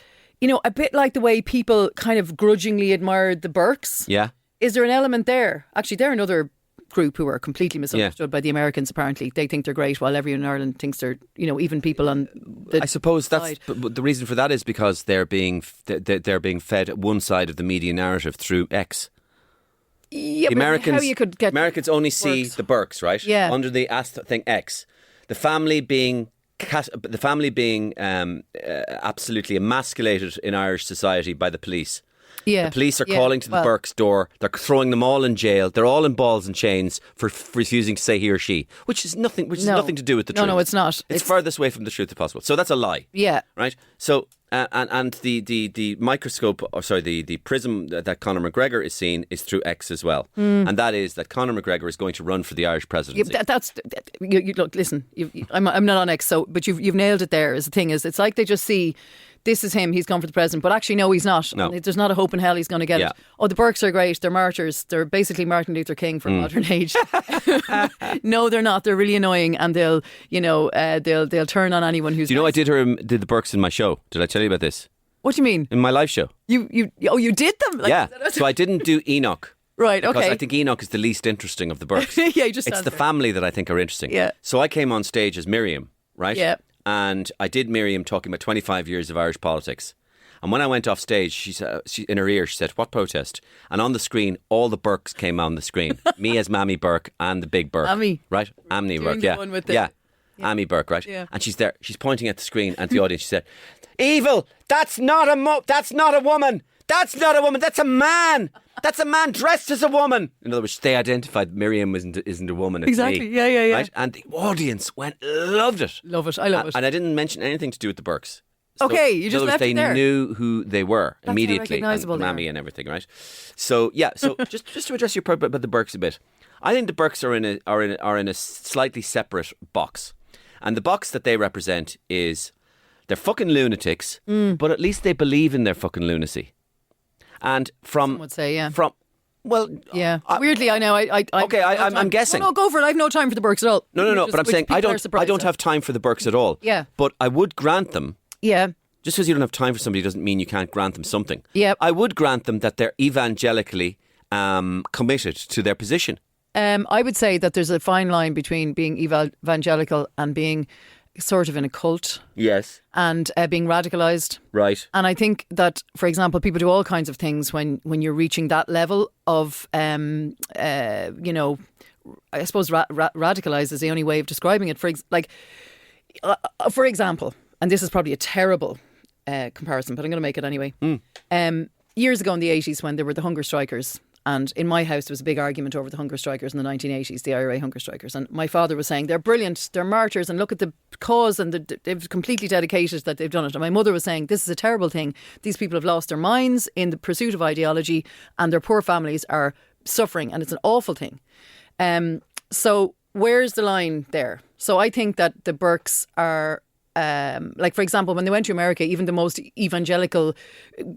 a bit like the way people kind of grudgingly admired the Burkes? Yeah. Is there an element there? Actually, they're another group who are completely misunderstood by the Americans. Apparently, they think they're great, while everyone in Ireland thinks they're, even people on the I suppose side. but the reason for that is because they're being fed one side of the media narrative through X. Yeah, The but Americans, how you could get Americans only see Burkes. the Burkes, right? Yeah. Under the thing X, the family being absolutely emasculated in Irish society by the police. Yeah. The police are Yeah. calling to the Well- Burke's door. They're throwing them all in jail. They're all in balls and chains for refusing to say he or she, which is nothing. Which has No. nothing to do with the No, truth. no, it's not. It's furthest away from the truth as possible. So that's a lie. Yeah. Right. So and the microscope, or sorry, the prism that Conor McGregor is seeing is through X as well, and that is that Conor McGregor is going to run for the Irish presidency. You look. Listen, I'm not on X, so you've nailed it. There is the thing is, it's like they just see. This is him, he's gone for the president. But actually, no, he's not. No. There's not a hope in hell he's going to get Yeah. it. Oh, the Burkes are great. They're martyrs. They're basically Martin Luther King for modern age. No, they're not. They're really annoying, and they'll turn on anyone who's. Do you know nice. did the Burkes in my show? Did I tell you about this? What do you mean? In my live show? You did them? Like, Yeah. So I didn't do Enoch. Right. Because Okay. I think Enoch is the least interesting of the Burkes. Yeah, you just It's stand the there. family that I think are interesting. Yeah. So I came on stage as Miriam, right? Yeah. And I did Miriam talking about 25 years of Irish politics. And when I went off stage, she said, in her ear, she said, "What protest?" And on the screen, all the Burkes came on the screen. Me as Mammy Burke and the big Burke. Ammy. Right? Amny Doing Burke, the yeah. one with the- yeah. Ammy Burke, right? Yeah. And she's there. She's pointing at the screen and the audience. She said, "Evil! That's not a that's not a woman! That's not a woman! That's a man! That's a man dressed as a woman!" In other words, they identified Miriam isn't a woman. It's Exactly. me, Yeah. Right? And the audience loved it. Love it. I love it. And I didn't mention anything to do with the Burkes. So, Okay, you just in other words, left it they there. knew who they were That's how immediately, recognisable and they Mammy are. and everything, right? So yeah, so just to address your point about the Burkes a bit, I think the Burkes are in a slightly separate box, and the box that they represent is they're fucking lunatics, but at least they believe in their fucking lunacy, and Some would say, yeah. Well, Yeah. Weirdly, I know. I'm guessing. No, go for it. I have no time for the Burkes at all. No. Which But I'm which saying people I are don't surprised have time for the Burkes at all. Yeah. But I would grant them. Yeah. Just because you don't have time for somebody doesn't mean you can't grant them something. Yep. I would grant them that they're evangelically committed to their position. I would say that there's a fine line between being evangelical and being sort of in a cult Yes. and being radicalised. Right. And I think that, for example, people do all kinds of things when you're reaching that level of, I suppose radicalised is the only way of describing it. For example, and this is probably a terrible comparison, but I'm going to make it anyway. Years ago in the 80s when there were the hunger strikers, and in my house there was a big argument over the hunger strikers in the 1980s, the IRA hunger strikers, and my father was saying they're brilliant, they're martyrs, and look at the cause, and they've completely dedicated that they've done it. And my mother was saying this is a terrible thing, these people have lost their minds in the pursuit of ideology and their poor families are suffering and it's an awful thing. So where's the line there? So I think that the Burkes are like, for example, when they went to America, even the most evangelical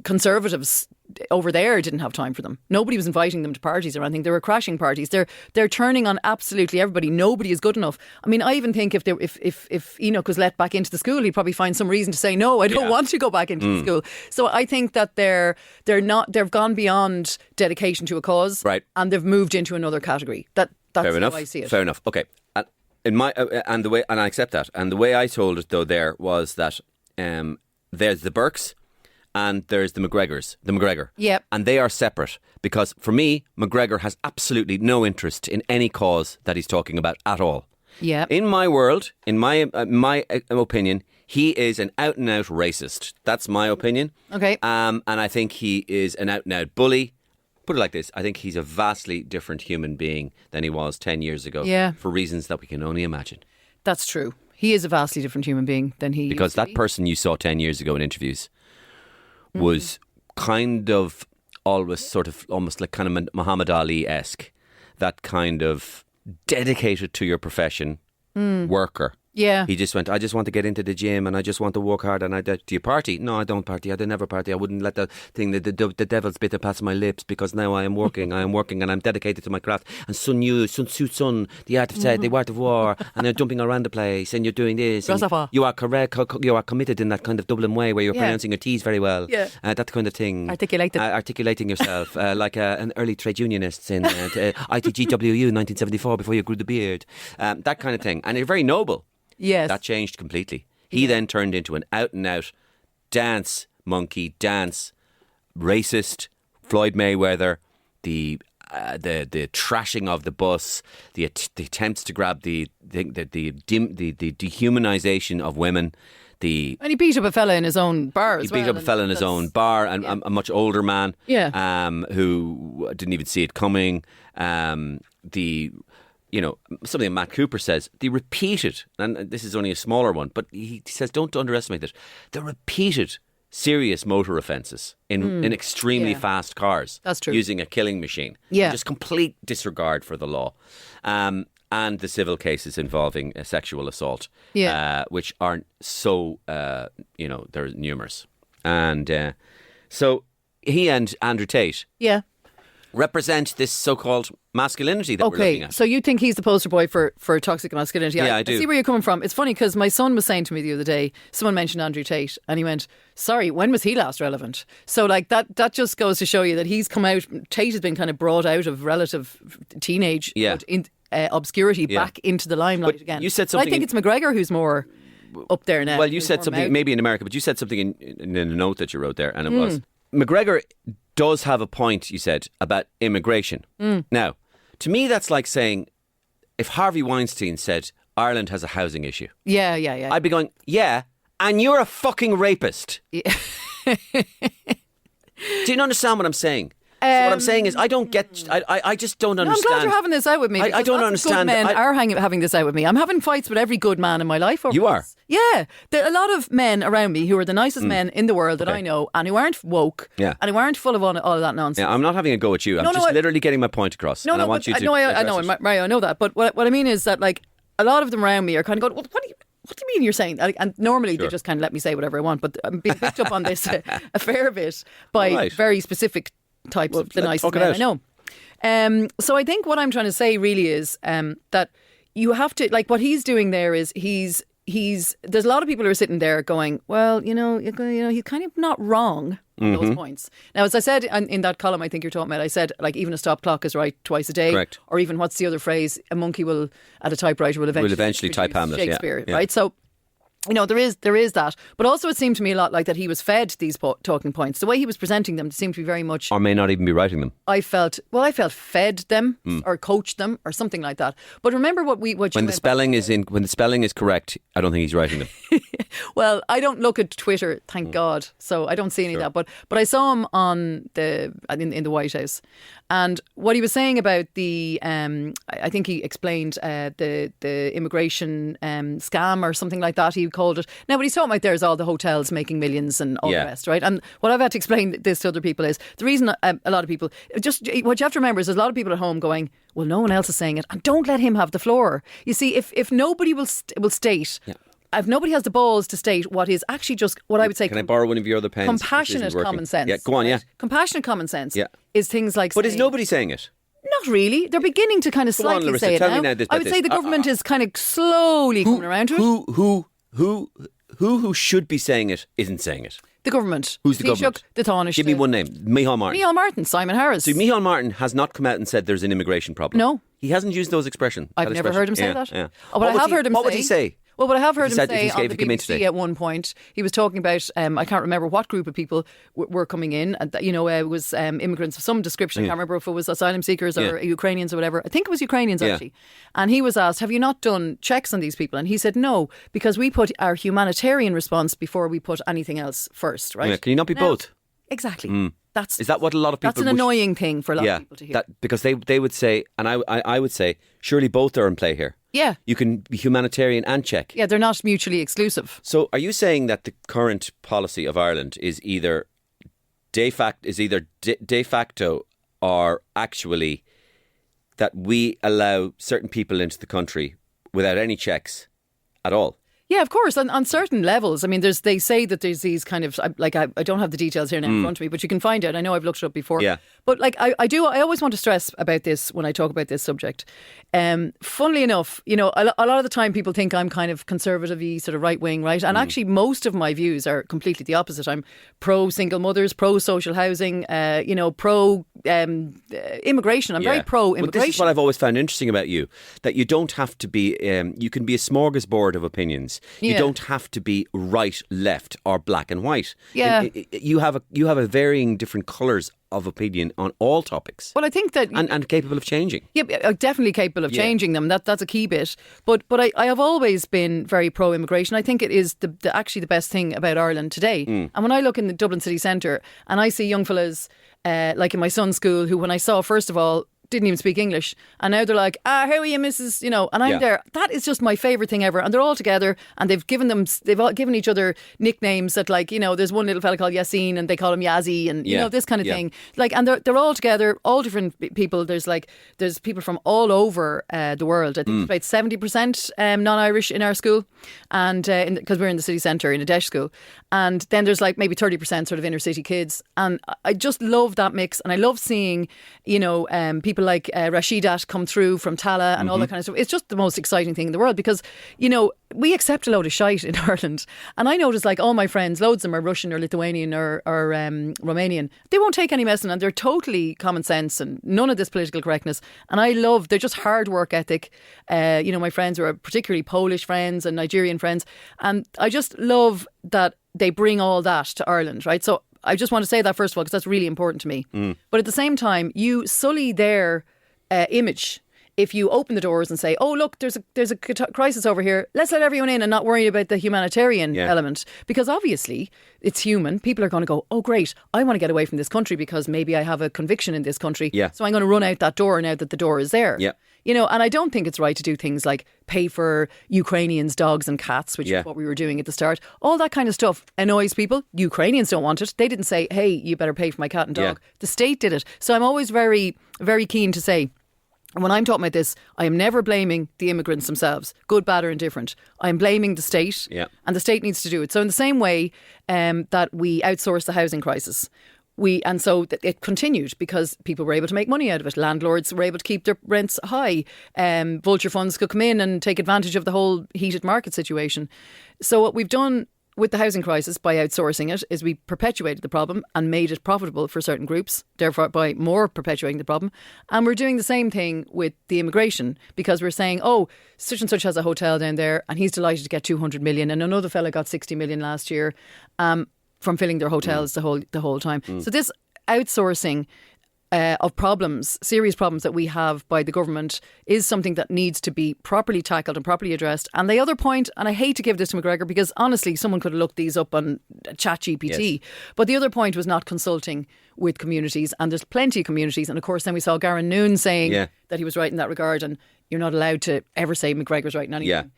conservatives over there didn't have time for them. Nobody was inviting them to parties or anything. They were crashing parties. They're turning on absolutely everybody. Nobody is good enough. I mean, I even think if Enoch was let back into the school, he'd probably find some reason to say no. I don't want to go back into the school. So I think that they've gone beyond dedication to a cause, Right. and they've moved into another category. That's Fair enough. how I see it. Fair enough. Okay. And I accept that. And the way I told it though there was that there's the Burkes and there's the McGregor. Yep. And they are separate because for me, McGregor has absolutely no interest in any cause that he's talking about at all. Yeah. In my world, in my opinion, he is an out and out racist. That's my opinion. Okay. And I think he is an out and out bully. Put it like this, I think he's a vastly different human being than he was 10 years ago. Yeah. For reasons that we can only imagine. That's true. He is a vastly different human being than he Because used to that be. person you saw 10 years ago in interviews was kind of always sort of almost like kind of Muhammad Ali-esque. That kind of dedicated to your profession worker. Yeah. He just went, I just want to get into the gym and I just want to work hard. And do you party? No, I don't party. I never party. I wouldn't let the devil's bitter pass my lips because now I am working and I'm dedicated to my craft. And Sun Tzu, the art of the art of war, and they're jumping around the place and you're doing this. And Rastafari. you are correct. You are committed in that kind of Dublin way where you're Yeah. pronouncing your T's very well. Yeah. That kind of thing. Articulated. Articulating yourself like an early trade unionist in ITGWU 1974 before you grew the beard. That kind of thing. And you're very noble. Yes. That changed completely. He then turned into an out-and-out dance monkey, dance racist. Floyd Mayweather, the trashing of the bus, the attempts to grab the dehumanization of women, And he beat up a fella in his own bar as well. He beat up a fella in his own bar, and a much older man who didn't even see it coming. Something Matt Cooper says, the repeated, and this is only a smaller one, but he says don't underestimate it, the repeated serious motor offences in extremely fast cars. That's true. Using a killing machine. Yeah. Just complete disregard for the law. And the civil cases involving sexual assault, which aren't so, they're numerous. And so he and Andrew Tate represent this so-called masculinity that we're looking at. So you think he's the poster boy for toxic masculinity? Yeah, I do. I see where you're coming from. It's funny because my son was saying to me the other day, someone mentioned Andrew Tate, and he went, sorry, when was he last relevant? So like that just goes to show you that he's come out, Tate has been kind of brought out of relative teenage obscurity back into the limelight again. You said something. I think it's McGregor who's more up there now. Well, you said something, maybe in America, but you said something in the note that you wrote there, and it was McGregor does have a point, you said, about immigration. Now, to me, that's like saying if Harvey Weinstein said Ireland has a housing issue. Yeah. I'd be going, yeah, and you're a fucking rapist. Yeah. Do you understand what I'm saying? So what I'm saying is, I don't get. I just don't understand. I'm glad you're having this out with me. I don't understand. Good men are having this out with me. I'm having fights with every good man in my life. You are? Yeah. There are a lot of men around me who are the nicest men in the world that I know, and who aren't woke, and who aren't full of all of that nonsense. Yeah, I'm not having a go at you. I'm just literally getting my point across. I want you to. I know, Mario, I know that. But what I mean is that, like, a lot of them around me are kind of going, well, what do you mean you're saying that? And normally they just kind of let me say whatever I want, but I'm being picked up on this a fair bit by very specific types of the nicest men I know. So I think what I'm trying to say really is that you have to, like, what he's doing there is he's there's a lot of people who are sitting there going, well, he's kind of not wrong on those points. Now, as I said in that column, I think you're talking about, I said, like, even a stop clock is right twice a day. Correct. Or even, what's the other phrase? A monkey will, at a typewriter, will eventually type Hamlet. Shakespeare, yeah. right? So, there is that. But also it seemed to me a lot like that he was fed these talking points. The way he was presenting them seemed to be very much... Or may not even be writing them. I felt fed them or coached them or something like that. But remember when the spelling is correct, I don't think he's writing them. Well, I don't look at Twitter, thank God. So I don't see any of that. But I saw him in the White House. And what he was saying about the, I think he explained the immigration scam or something like that, he called it. Now, what he's talking about there is all the hotels making millions and all the rest, right? And what I've had to explain this to other people is the reason a lot of people, just what you have to remember is there's a lot of people at home going, well, no one else is saying it, and don't let him have the floor. You see, if nobody will state... Yeah. If nobody has the balls to state what is actually just what I would say... Can I borrow one of your other pens? Compassionate common sense. Yeah, go on, yeah. Compassionate common sense is things like... But is nobody saying it? Not really. They're beginning to kind of slightly Larissa, say it tell now. me now I would say the government is kind of slowly coming around to it. Who should be saying it isn't saying it? The government. Who's the government? The Taoiseach. Give me one name. Micheál Martin. Micheál Martin, Simon Harris. So Micheál Martin has not come out and said there's an immigration problem. No. He hasn't used those expressions. I've never heard him say that. Yeah. Oh, but I have heard him say... What would he say? Well, what I have heard him say on the if he came in today? BBC at one point, he was talking about, I can't remember what group of people were coming in, and it was immigrants of some description. I can't remember if it was asylum seekers or Ukrainians or whatever. I think it was Ukrainians actually. And he was asked, have you not done checks on these people? And he said, no, because we put our humanitarian response before we put anything else first, right? Yeah, can you not be both? Exactly. Is that what a lot of people... That's an annoying thing for a lot of people to hear. Because they would say, and I would say, surely both are in play here. Yeah. You can be humanitarian and check. Yeah, they're not mutually exclusive. So are you saying that the current policy of Ireland is either de facto or actually that we allow certain people into the country without any checks at all? Yeah, of course, on certain levels. I mean, they say that there's these kind of, like, I don't have the details here now in front of me, but you can find out. I know I've looked it up before. Yeah. But, like, I always want to stress about this when I talk about this subject. Funnily enough, a lot of the time people think I'm kind of conservative-y, sort of right-wing, right? And actually most of my views are completely the opposite. I'm pro-single mothers, pro-social housing, pro-immigration. I'm very pro-immigration. But this is what I've always found interesting about you, that you don't have to be, you can be a smorgasbord of opinions. choice. You Yeah. don't have to be right, left, or black and white. Yeah. You have a varying different colours of opinion on all topics. Well, I think that And capable of changing. yeah, definitely capable of changing them. That's a key bit. But I have always been very pro immigration. I think it is actually the best thing about Ireland today. And when I look in the Dublin city centre and I see young fellas like in my son's school who, when I saw first of all, didn't even speak English, and now they're like, how are you, Mrs. And I'm there. That is just my favourite thing ever. And they're all together, and they've all given each other nicknames that, like, there's one little fella called Yassine, and they call him Yazzie, and this kind of thing. Like, and they're all together, all different people. There's people from all over the world. I think it's about 70% non-Irish in our school, and because we're in the city centre in a Desh school, and then there's like maybe 30% sort of inner city kids, and I just love that mix, and I love seeing people like Rashidat come through from Tala and all that kind of stuff. It's just the most exciting thing in the world because, we accept a load of shite in Ireland. And I notice like all my friends, loads of them are Russian or Lithuanian or Romanian. They won't take any messing and they're totally common sense and none of this political correctness. And they're just hard work ethic. My friends are particularly Polish friends and Nigerian friends. And I just love that they bring all that to Ireland, right? So I just want to say that first of all, because that's really important to me. But at the same time, you sully their image if you open the doors and say, oh, look, there's a crisis over here. Let's let everyone in and not worry about the humanitarian element. Because obviously it's human. People are going to go, oh, great, I want to get away from this country because maybe I have a conviction in this country. Yeah. So I'm going to run out that door now that the door is there. Yeah. And I don't think it's right to do things like pay for Ukrainians' dogs and cats, which is what we were doing at the start. All that kind of stuff annoys people. Ukrainians don't want it. They didn't say, hey, you better pay for my cat and dog. Yeah. The state did it. So I'm always very, very keen to say, and when I'm talking about this, I am never blaming the immigrants themselves, good, bad or indifferent. I'm blaming the state and the state needs to do it. So in the same way that we outsourced the housing crisis, so it continued because people were able to make money out of it. Landlords were able to keep their rents high. Vulture funds could come in and take advantage of the whole heated market situation. So what we've done with the housing crisis by outsourcing it is we perpetuated the problem and made it profitable for certain groups, therefore by more perpetuating the problem. And we're doing the same thing with the immigration because we're saying, oh, such and such has a hotel down there and he's delighted to get 200 million and another fella got 60 million last year from filling their hotels the whole time. So this outsourcing of problems, serious problems that we have by the government is something that needs to be properly tackled and properly addressed. And the other point, and I hate to give this to McGregor because honestly someone could have looked these up on ChatGPT, but the other point was not consulting with communities, and there's plenty of communities, and of course then we saw Garen Noon saying that he was right in that regard, and you're not allowed to ever say McGregor's right in anything.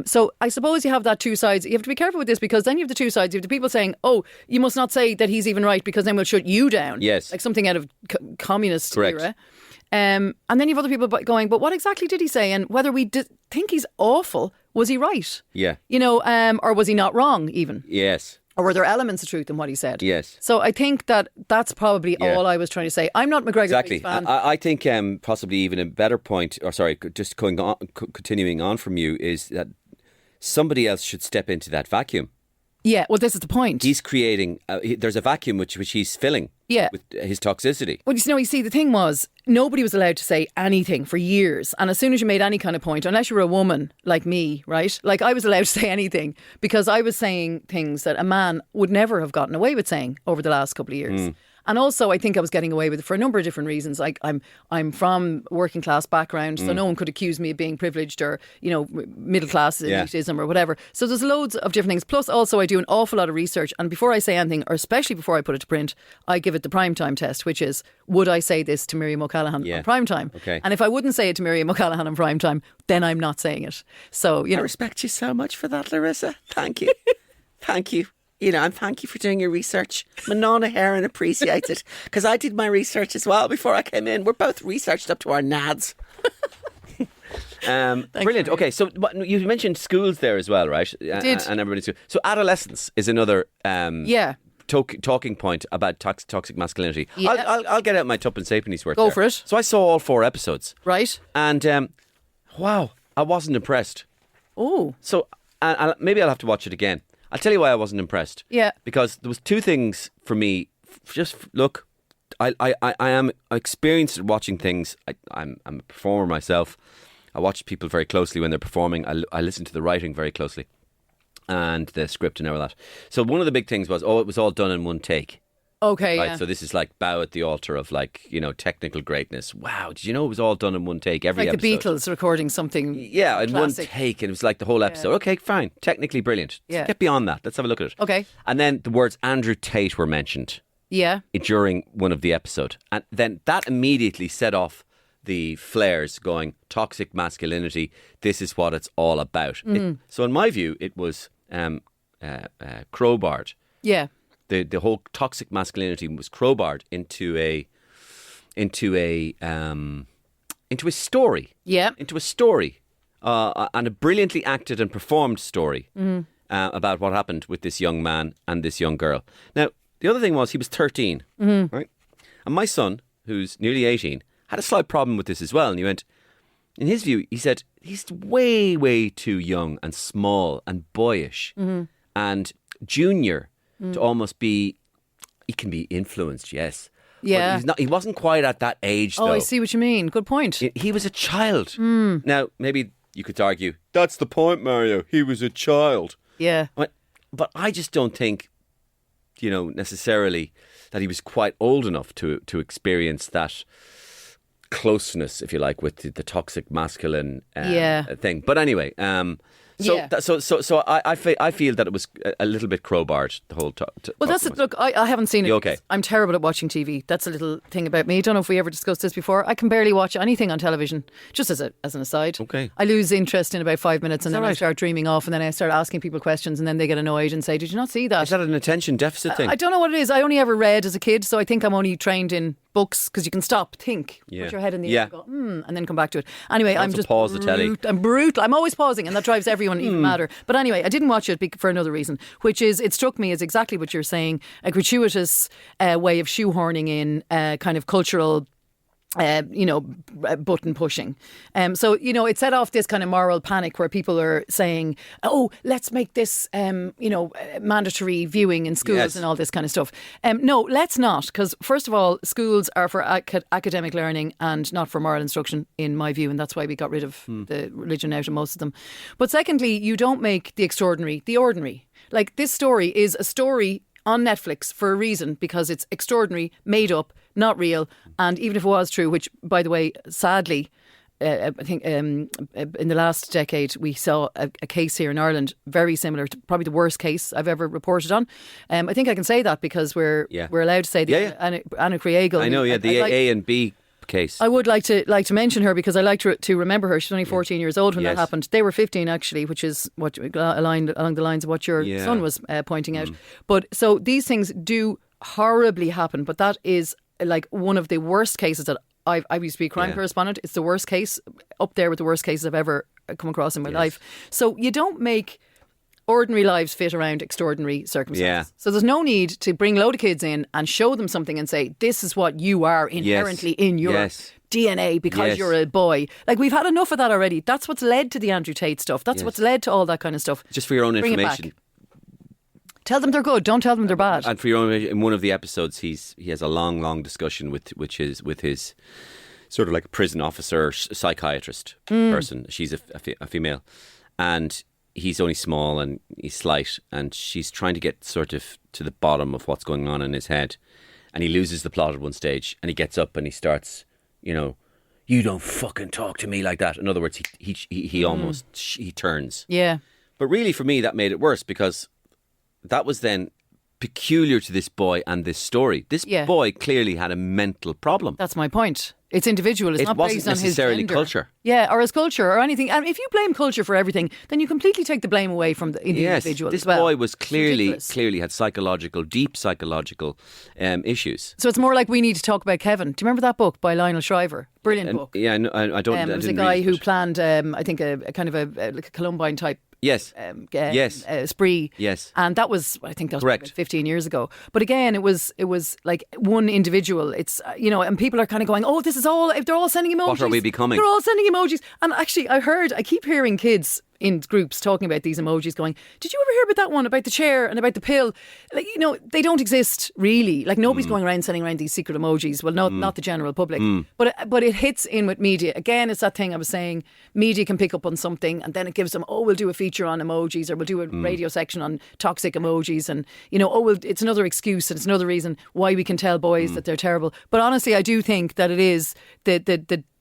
So I suppose you have that two sides. You have to be careful with this because then you have the two sides. You have the people saying, oh, you must not say that he's even right because then we'll shut you down. Yes. Like something out of communist Correct. era. And then you have other people going, but what exactly did he say? And whether we think he's awful, was he right? Yeah. Or was he not wrong even? Yes. Or were there elements of truth in what he said? Yes. So I think that's probably all I was trying to say. I'm not McGregor's Exactly. fan. I think possibly even a better point, or sorry, just continuing on from you, is that somebody else should step into that vacuum. Yeah, well, this is the point. He's creating, there's a vacuum which he's filling with his toxicity. Well, you see, the thing was, nobody was allowed to say anything for years. And as soon as you made any kind of point, unless you were a woman like me, right? Like I was allowed to say anything because I was saying things that a man would never have gotten away with saying over the last couple of years. And also, I think I was getting away with it for a number of different reasons. Like I'm from working class background, so no one could accuse me of being privileged or middle class elitism or whatever. So there's loads of different things. Plus, also, I do an awful lot of research, and before I say anything, or especially before I put it to print, I give it the primetime test, which is, would I say this to Miriam O'Callaghan on primetime? Okay. And if I wouldn't say it to Miriam O'Callaghan on primetime, then I'm not saying it. So I respect you so much for that, Larissa. Thank you. Thank you. And thank you for doing your research. Manana Heron appreciates it because I did my research as well before I came in. We're both researched up to our nads. Brilliant. Okay, so you mentioned schools there as well, right? Did. And everybody's school. So adolescence is another talking point about toxic masculinity. Yeah. I'll get out my Tuppence Halfpenny's worth. Go for it. So I saw all 4 episodes. Right. And wow, I wasn't impressed. Oh. So maybe I'll have to watch it again. I'll tell you why I wasn't impressed. Yeah. Because there was 2 things for me. Just look, I am experienced at watching things. I'm a performer myself. I watch people very closely when they're performing. I listen to the writing very closely. and the script and all that. So one of the big things was, it was all done in one take. Okay, Right, yeah. so this is like bow at the altar of like, technical greatness. Wow, did you know it was all done in one take? Every like episode. the Beatles recording something. Yeah, in one classic. take, and it was like the whole episode. Okay, fine, technically brilliant. Yeah. Get beyond that. Let's have a look at it. Okay. And then the words Andrew Tate were mentioned Yeah. during one of the episode, and then that immediately set off the flares going, toxic masculinity, this is what it's all about. So in my view, it was crowbarred. Yeah. The whole toxic masculinity was crowbarred into a story. Yeah. Into a story, and a brilliantly acted and performed story about what happened with this young man and this young girl. Now, the other thing was he was 13, right? And my son, who's nearly 18, had a slight problem with this as well. And he went, in his view, he said, he's way, way too young and small and boyish and junior to almost be, he can be influenced, yes. Yeah. But he wasn't quite at that age, though. Oh, I see what you mean. Good point. He was a child. Now, maybe you could argue, that's the point, Mario. He was a child. Yeah. But I just don't think, necessarily that he was quite old enough to experience that closeness, if you like, with the toxic masculine thing. But anyway, so I feel that it was a little bit crowbarred, the whole. Well, that's it. Look, I haven't seen it. You okay? I'm terrible at watching TV. That's a little thing about me. I don't know if we ever discussed this before. I can barely watch anything on television, just as an aside. Okay. I lose interest in about 5 minutes and then I right? start dreaming off and then I start asking people questions and then they get annoyed and say, did you not see that? Is that an attention deficit thing? I don't know what it is. I only ever read as a kid, so I think I'm only trained in books because you can stop, think, put your head in the air and go, and then come back to it. Anyway, I'm just pause the telly. I'm brutal. I'm always pausing and that drives everyone even madder. But anyway, I didn't watch it for another reason, which is it struck me as exactly what you're saying, a gratuitous way of shoehorning in kind of cultural button pushing. So, it set off this kind of moral panic where people are saying, oh, let's make this, mandatory viewing in schools Yes. and all this kind of stuff. No, let's not, because first of all, schools are for academic learning and not for moral instruction, in my view, and that's why we got rid of the religion out of most of them. But secondly, you don't make the extraordinary the ordinary. Like, this story is a story on Netflix for a reason, because it's extraordinary, made up, not real. And even if it was true, which, by the way, sadly, I think in the last decade we saw a case here in Ireland very similar to probably the worst case I've ever reported on. I think I can say that because we're allowed to say the Anna Creagle. I know, the A and B case. I would like to mention her because I like to remember her. She's only 14 years old when that happened. They were 15 actually, which is what aligned along the lines of what your son was pointing out. But so these things do horribly happen, but that is like one of the worst cases that I used to be a crime correspondent. It's the worst case, up there with the worst cases I've ever come across in my life. So you don't make ordinary lives fit around extraordinary circumstances. Yeah. So there's no need to bring a load of kids in and show them something and say, this is what you are inherently in your DNA because you're a boy. Like, we've had enough of that already. That's what's led to the Andrew Tate stuff. That's what's led to all that kind of stuff. Just for your own Bring information. it back. Tell them they're good. Don't tell them they're bad. And for your own, in one of the episodes, he has a long discussion with his sort of like prison officer, psychiatrist person. She's a female, and he's only small and he's slight, and she's trying to get sort of to the bottom of what's going on in his head, and he loses the plot at one stage, and he gets up and he starts, you don't fucking talk to me like that. In other words, he almost turns. Yeah. But really, for me, that made it worse because that was then peculiar to this boy and this story. This boy clearly had a mental problem. That's my point. It's individual. It's It not wasn't based on his necessarily gender. culture. Yeah, or his culture or anything. And if you blame culture for everything, then you completely take the blame away from the individual This as well. boy was It's ridiculous. clearly had deep psychological issues. So it's more like We Need to Talk About Kevin. Do you remember that book by Lionel Shriver? Brilliant book. Yeah, I don't. It was a guy who planned, I think, a kind of a Columbine type. Yes. Spree. Yes. And that was, I think that was Correct. about 15 years ago. But again, it was like one individual. It's, and people are kind of going, oh, this is all, they're all sending emojis. What are we becoming? They're all sending emojis. And actually, I keep hearing kids in groups talking about these emojis going, did you ever hear about that one, about the chair and about the pill? Like, they don't exist really. Like nobody's going around sending around these secret emojis. Well, not the general public. But it hits in with media. Again, it's that thing I was saying, media can pick up on something and then it gives them, we'll do a feature on emojis, or we'll do a radio section on toxic emojis, and it's another excuse and it's another reason why we can tell boys that they're terrible. But honestly, I do think that it is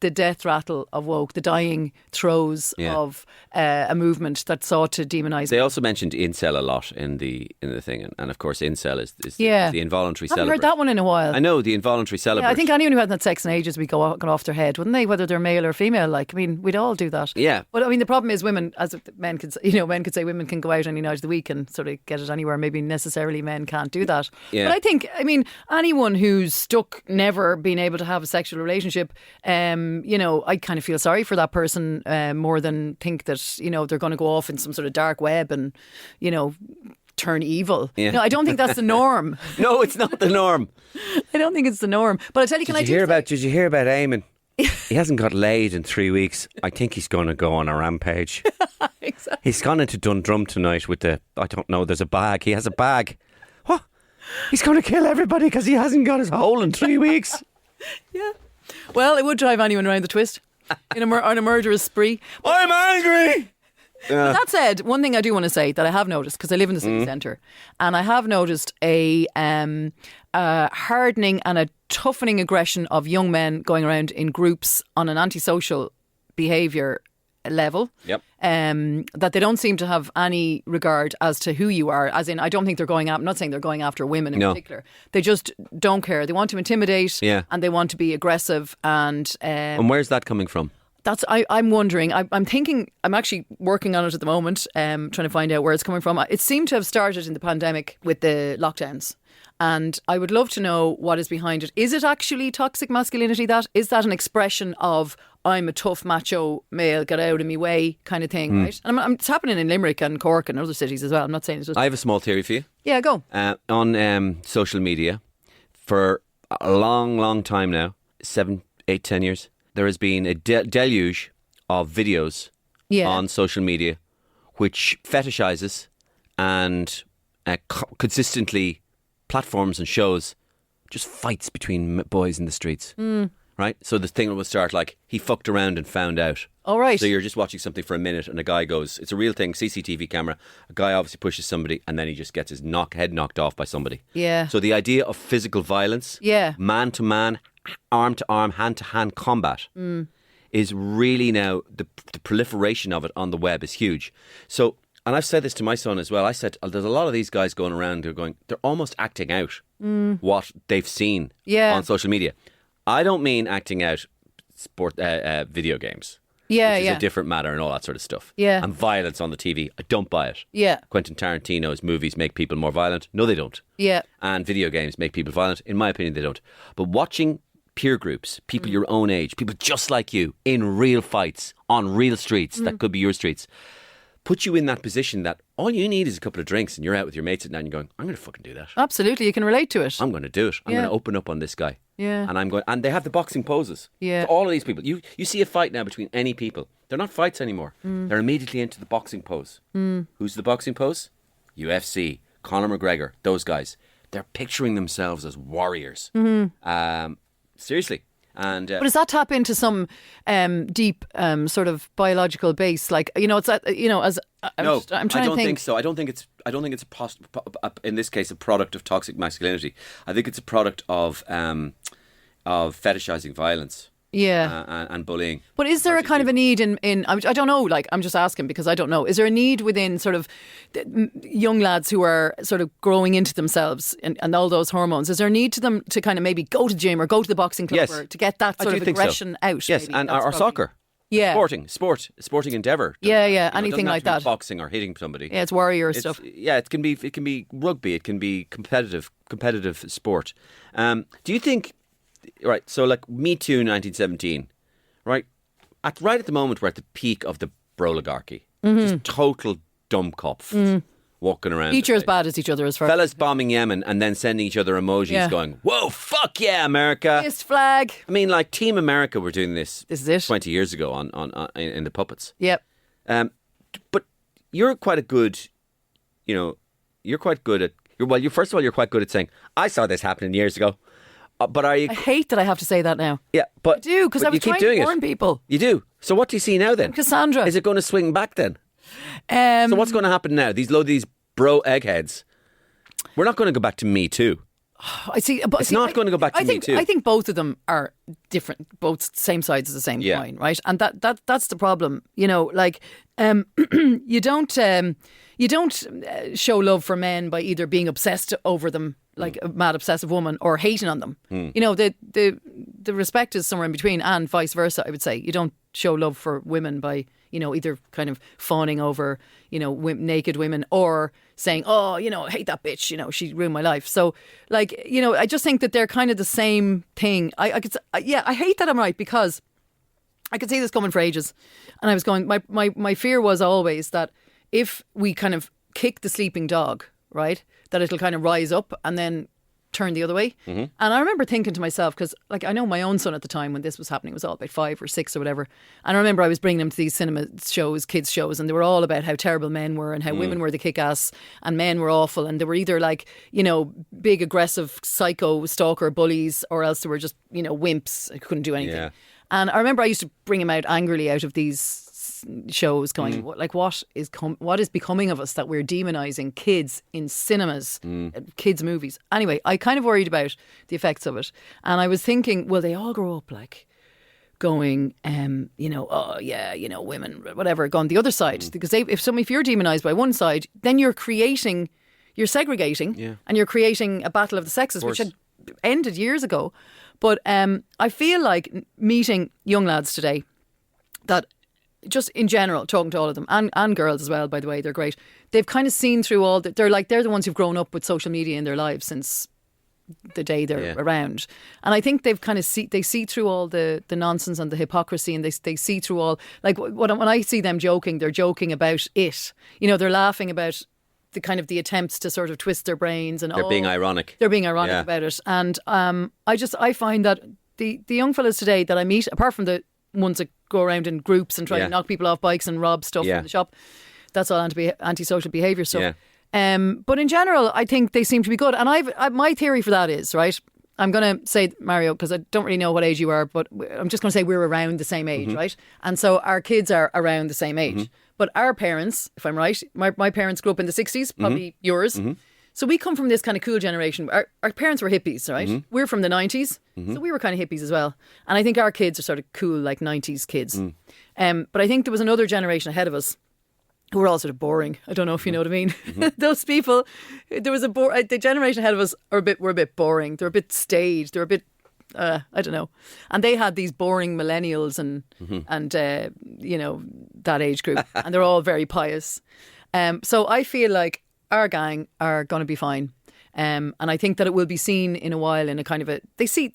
the death rattle of woke, the dying throes of a movement that sought to demonise. They also mentioned incel a lot in the thing, and of course incel is the involuntary celebrant. I haven't heard that one in a while. I know, the involuntary celebrant. I think anyone who hadn't had sex in ages would go off their head, wouldn't they? Whether they're male or female. Like, I mean, we'd all do that. Yeah. But I mean, the problem is women, as men could say women can go out any night of the week and sort of get it anywhere. Maybe necessarily men can't do that. Yeah. But I mean, anyone who's stuck never being able to have a sexual relationship, I kind of feel sorry for that person more than think that, they're going to go off in some sort of dark web and, turn evil. Yeah. No, I don't think that's the norm. No, it's not the norm. I don't think it's the norm. But I tell you, Did you hear about Eamon? He hasn't got laid in 3 weeks. I think he's going to go on a rampage. Exactly. He's gone into Dundrum tonight with I don't know, there's a bag. He has a bag. What? He's going to kill everybody because he hasn't got his hole in 3 weeks. Yeah. Well, it would drive anyone around the twist on a murderous spree. I'm angry! But that said, one thing I do want to say that I have noticed, because I live in the city centre, and I have noticed a hardening and a toughening aggression of young men going around in groups on an antisocial behaviour level. Yep. That they don't seem to have any regard as to who you are. As in, I don't think they're going I'm not saying they're going after women in particular. They just don't care. They want to intimidate, and they want to be aggressive. And where's that coming from? I'm wondering. I'm thinking. I'm actually working on it at the moment, trying to find out where it's coming from. It seemed to have started in the pandemic with the lockdowns. And I would love to know what is behind it. Is it actually toxic masculinity? Is that an expression of I'm a tough macho male, get out of me way kind of thing, right? And it's happening in Limerick and Cork and other cities as well. I'm not saying it's just... I have a small theory for you. Yeah, go. On social media, for a long time now, 7, 8, 10 years, there has been a deluge of videos on social media which fetishizes and consistently platforms and shows just fights between boys in the streets. Right? So the thing will start like, he fucked around and found out. All right. So you're just watching something for a minute and a guy goes, it's a real thing, CCTV camera, a guy obviously pushes somebody and then he just gets his head knocked off by somebody. Yeah. So the idea of physical violence, man to man, arm to arm, hand to hand combat is really now, the proliferation of it on the web is huge. So, and I've said this to my son as well, I said, there's a lot of these guys going around who are going, they're almost acting out what they've seen on social media. I don't mean acting out sport video games. Which is a different matter and all that sort of stuff. Yeah. And violence on the TV. I don't buy it. Yeah. Quentin Tarantino's movies make people more violent. No, they don't. Yeah. And video games make people violent. In my opinion, they don't. But watching peer groups, people your own age, people just like you, in real fights, on real streets, that could be your streets, put you in that position that all you need is a couple of drinks and you're out with your mates at night and you're going, I'm going to fucking do that. Absolutely, you can relate to it. I'm going to do it. I'm going to open up on this guy. Yeah. And they have the boxing poses. Yeah. So all of these people, you see a fight now between any people. They're not fights anymore. They're immediately into the boxing pose. Who's the boxing pose? UFC, Conor McGregor, those guys. They're picturing themselves as warriors. Seriously. And but does that tap into some deep sort of biological base? Like, it's that, as no, I'm trying I don't to think. think so. I don't think it's in this case a product of toxic masculinity. I think it's a product of fetishizing violence. Yeah. And bullying. But is there a kind of a need in I don't know, like, I'm just asking because I don't know. Is there a need within sort of young lads who are sort of growing into themselves and all those hormones? Is there a need to them to kind of maybe go to the gym or go to the boxing club or to get that sort of aggression out? Yes, maybe? and our soccer. Yeah. Sporting endeavour. Yeah, anything like that. Boxing or hitting somebody. Yeah, it's warrior stuff. Yeah, it can be rugby, it can be competitive sport. Do you think, right, so like Me Too 1917, right? Right at the moment we're at the peak of the bro-ligarchy. Just total dummkopf walking around. Each are as bad as each other as far fellas bombing Yemen and then sending each other emojis going, whoa, fuck yeah, America. Fist flag. I mean, like Team America were doing this, This is it. 20 years ago on in the puppets. Yep. but you're quite a good, you're quite good at. First of all, you're quite good at saying, "I saw this happening years ago." But are you? I hate that I have to say that now. Yeah, but I do, because I was trying to warn people. You do. So what do you see now then? Cassandra. Is it going to swing back then? So what's going to happen now? These bro eggheads. We're not going to go back to Me Too. I see. But it's not going to go back to Me Too. I think both of them are different. Both same sides of the same coin, right? And that's the problem. You don't show love for men by either being obsessed over them, like a mad obsessive woman, or hating on them. The respect is somewhere in between, and vice versa. I would say you don't show love for women by either kind of fawning over naked women, or saying, oh, I hate that bitch, she ruined my life. So I just think that they're kind of the same thing. I hate that I'm right, because I could see this coming for ages, and I was going, my fear was always that if we kind of kick the sleeping dog, right, that it'll kind of rise up and then turn the other way. Mm-hmm. And I remember thinking to myself, because I know my own son at the time when this was happening was all about 5 or 6 or whatever, and I remember I was bringing him to these cinema shows, kids shows, and they were all about how terrible men were and how women were the kick-ass and men were awful, and they were either big aggressive psycho stalker bullies, or else they were just wimps and couldn't do anything. And I remember I used to bring him out angrily out of these shows, going what is becoming of us that we're demonising kids in cinemas, kids movies. Anyway, I kind of worried about the effects of it, and I was thinking, will they all grow up going, oh yeah, women, whatever, gone the other side? Because if you're demonised by one side, then you're segregating, and you're creating a battle of the sexes, which had ended years ago. But I feel like meeting young lads today, that just in general, talking to all of them, and girls as well, by the way, they're great. They've kind of seen through all that. They're the ones who've grown up with social media in their lives since the day they're around. And I think they've kind of see through all the nonsense and the hypocrisy, and they see through all, when I see them joking, they're joking about it. They're laughing about the kind of the attempts to sort of twist their brains, and they're being ironic. They're being ironic about it. And I find that the young fellas today that I meet, apart from the ones that go around in groups and try to knock people off bikes and rob stuff in the shop, that's all antisocial behaviour stuff. But in general, I think they seem to be good. And my theory for that is, right, I'm going to say, Mario, because I don't really know what age you are, but I'm just going to say we're around the same age, right? And so our kids are around the same age. But our parents, if I'm right, my parents grew up in the 60s, probably yours. So we come from this kind of cool generation. Our parents were hippies, right? We're from the 90s, so we were kind of hippies as well. And I think our kids are sort of cool, like 90s kids. But I think there was another generation ahead of us who were all sort of boring. I don't know if you know what I mean. Those people, there was the generation ahead of us were a bit boring. They're a bit staid. They're a bit, I don't know. And they had these boring millennials and that age group, and they're all very pious. So I feel like our gang are going to be fine. And I think that it will be seen in a while in a kind of they see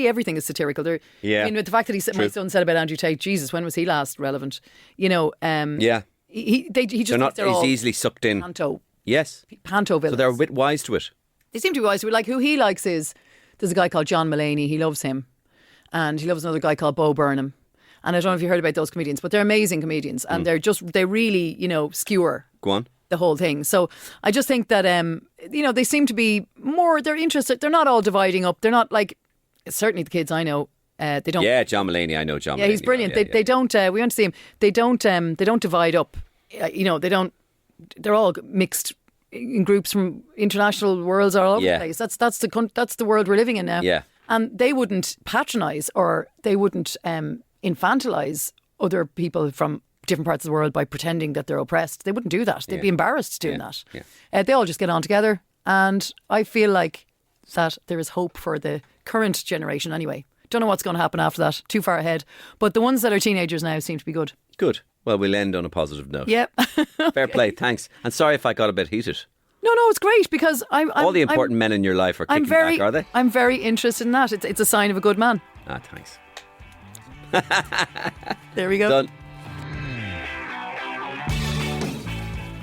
everything as satirical. I mean, with the fact that my son said about Andrew Tate, Jesus, when was he last relevant? He just he's easily sucked in. Panto. Yes. Panto villains. So they're a bit wise to it. They seem to be wise to it. Like, who he likes is, there's a guy called John Mulaney. He loves him. And he loves another guy called Bo Burnham. And I don't know if you heard about those comedians, but they're amazing comedians. And they really, skewer. Go on. The whole thing. So I just think that, they seem to be more, they're interested. They're not all dividing up. They're not like, certainly the kids I know, they don't. Yeah, John Mulaney. I know John Mulaney. Yeah, he's brilliant. They don't, we went to see him. They don't divide up. They're all mixed in groups from international worlds all over the place. That's the world we're living in now. Yeah. And they wouldn't patronise, or they wouldn't infantilise other people from different parts of the world by pretending that they're oppressed. They wouldn't do that. They'd be embarrassed doing that. Yeah. They all just get on together, and I feel like that there is hope for the current generation anyway. Don't know what's going to happen after that. Too far ahead. But the ones that are teenagers now seem to be good. Good. Well, we'll end on a positive note. Yep. Fair play. Thanks. And sorry if I got a bit heated. No, it's great, because all the important men in your life are kicking back, are they? I'm very interested in that. It's a sign of a good man. Thanks. There we go. Done.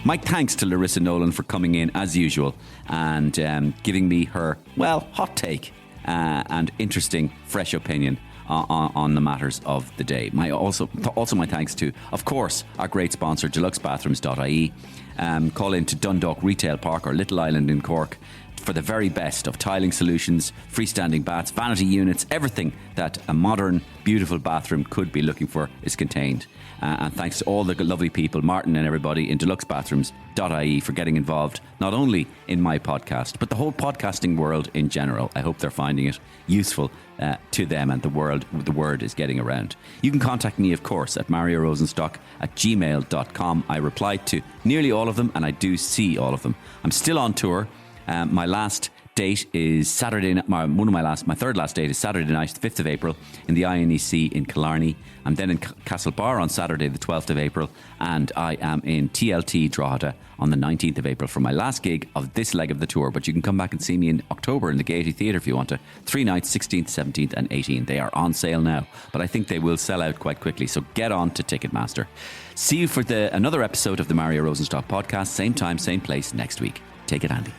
My thanks to Larissa Nolan for coming in as usual and giving me her, hot take and interesting, fresh opinion on the matters of the day. Also my thanks to, of course, our great sponsor, deluxebathrooms.ie. Call in to Dundalk Retail Park or Little Island in Cork for the very best of tiling solutions, freestanding baths, vanity units, everything that a modern, beautiful bathroom could be looking for is contained. And thanks to all the lovely people, Martin and everybody in deluxebathrooms.ie for getting involved, not only in my podcast, but the whole podcasting world in general. I hope they're finding it useful to them and the word is getting around. You can contact me, of course, at mariorosenstock@gmail.com. I replied to nearly all of them and I do see all of them. I'm still on tour. My last date is Saturday night. My third last date is Saturday night, the 5th of April, in the INEC in Killarney. I'm then in Castlebar on Saturday, the 12th of April, and I am in TLT Drogheda on the 19th of April for my last gig of this leg of the tour. But you can come back and see me in October in the Gaiety Theatre if you want to. 3 nights, 16th, 17th and 18th. They are on sale now, but I think they will sell out quite quickly, so get on to Ticketmaster. See you for another episode of the Mario Rosenstock podcast, same time, same place next week. Take it handy.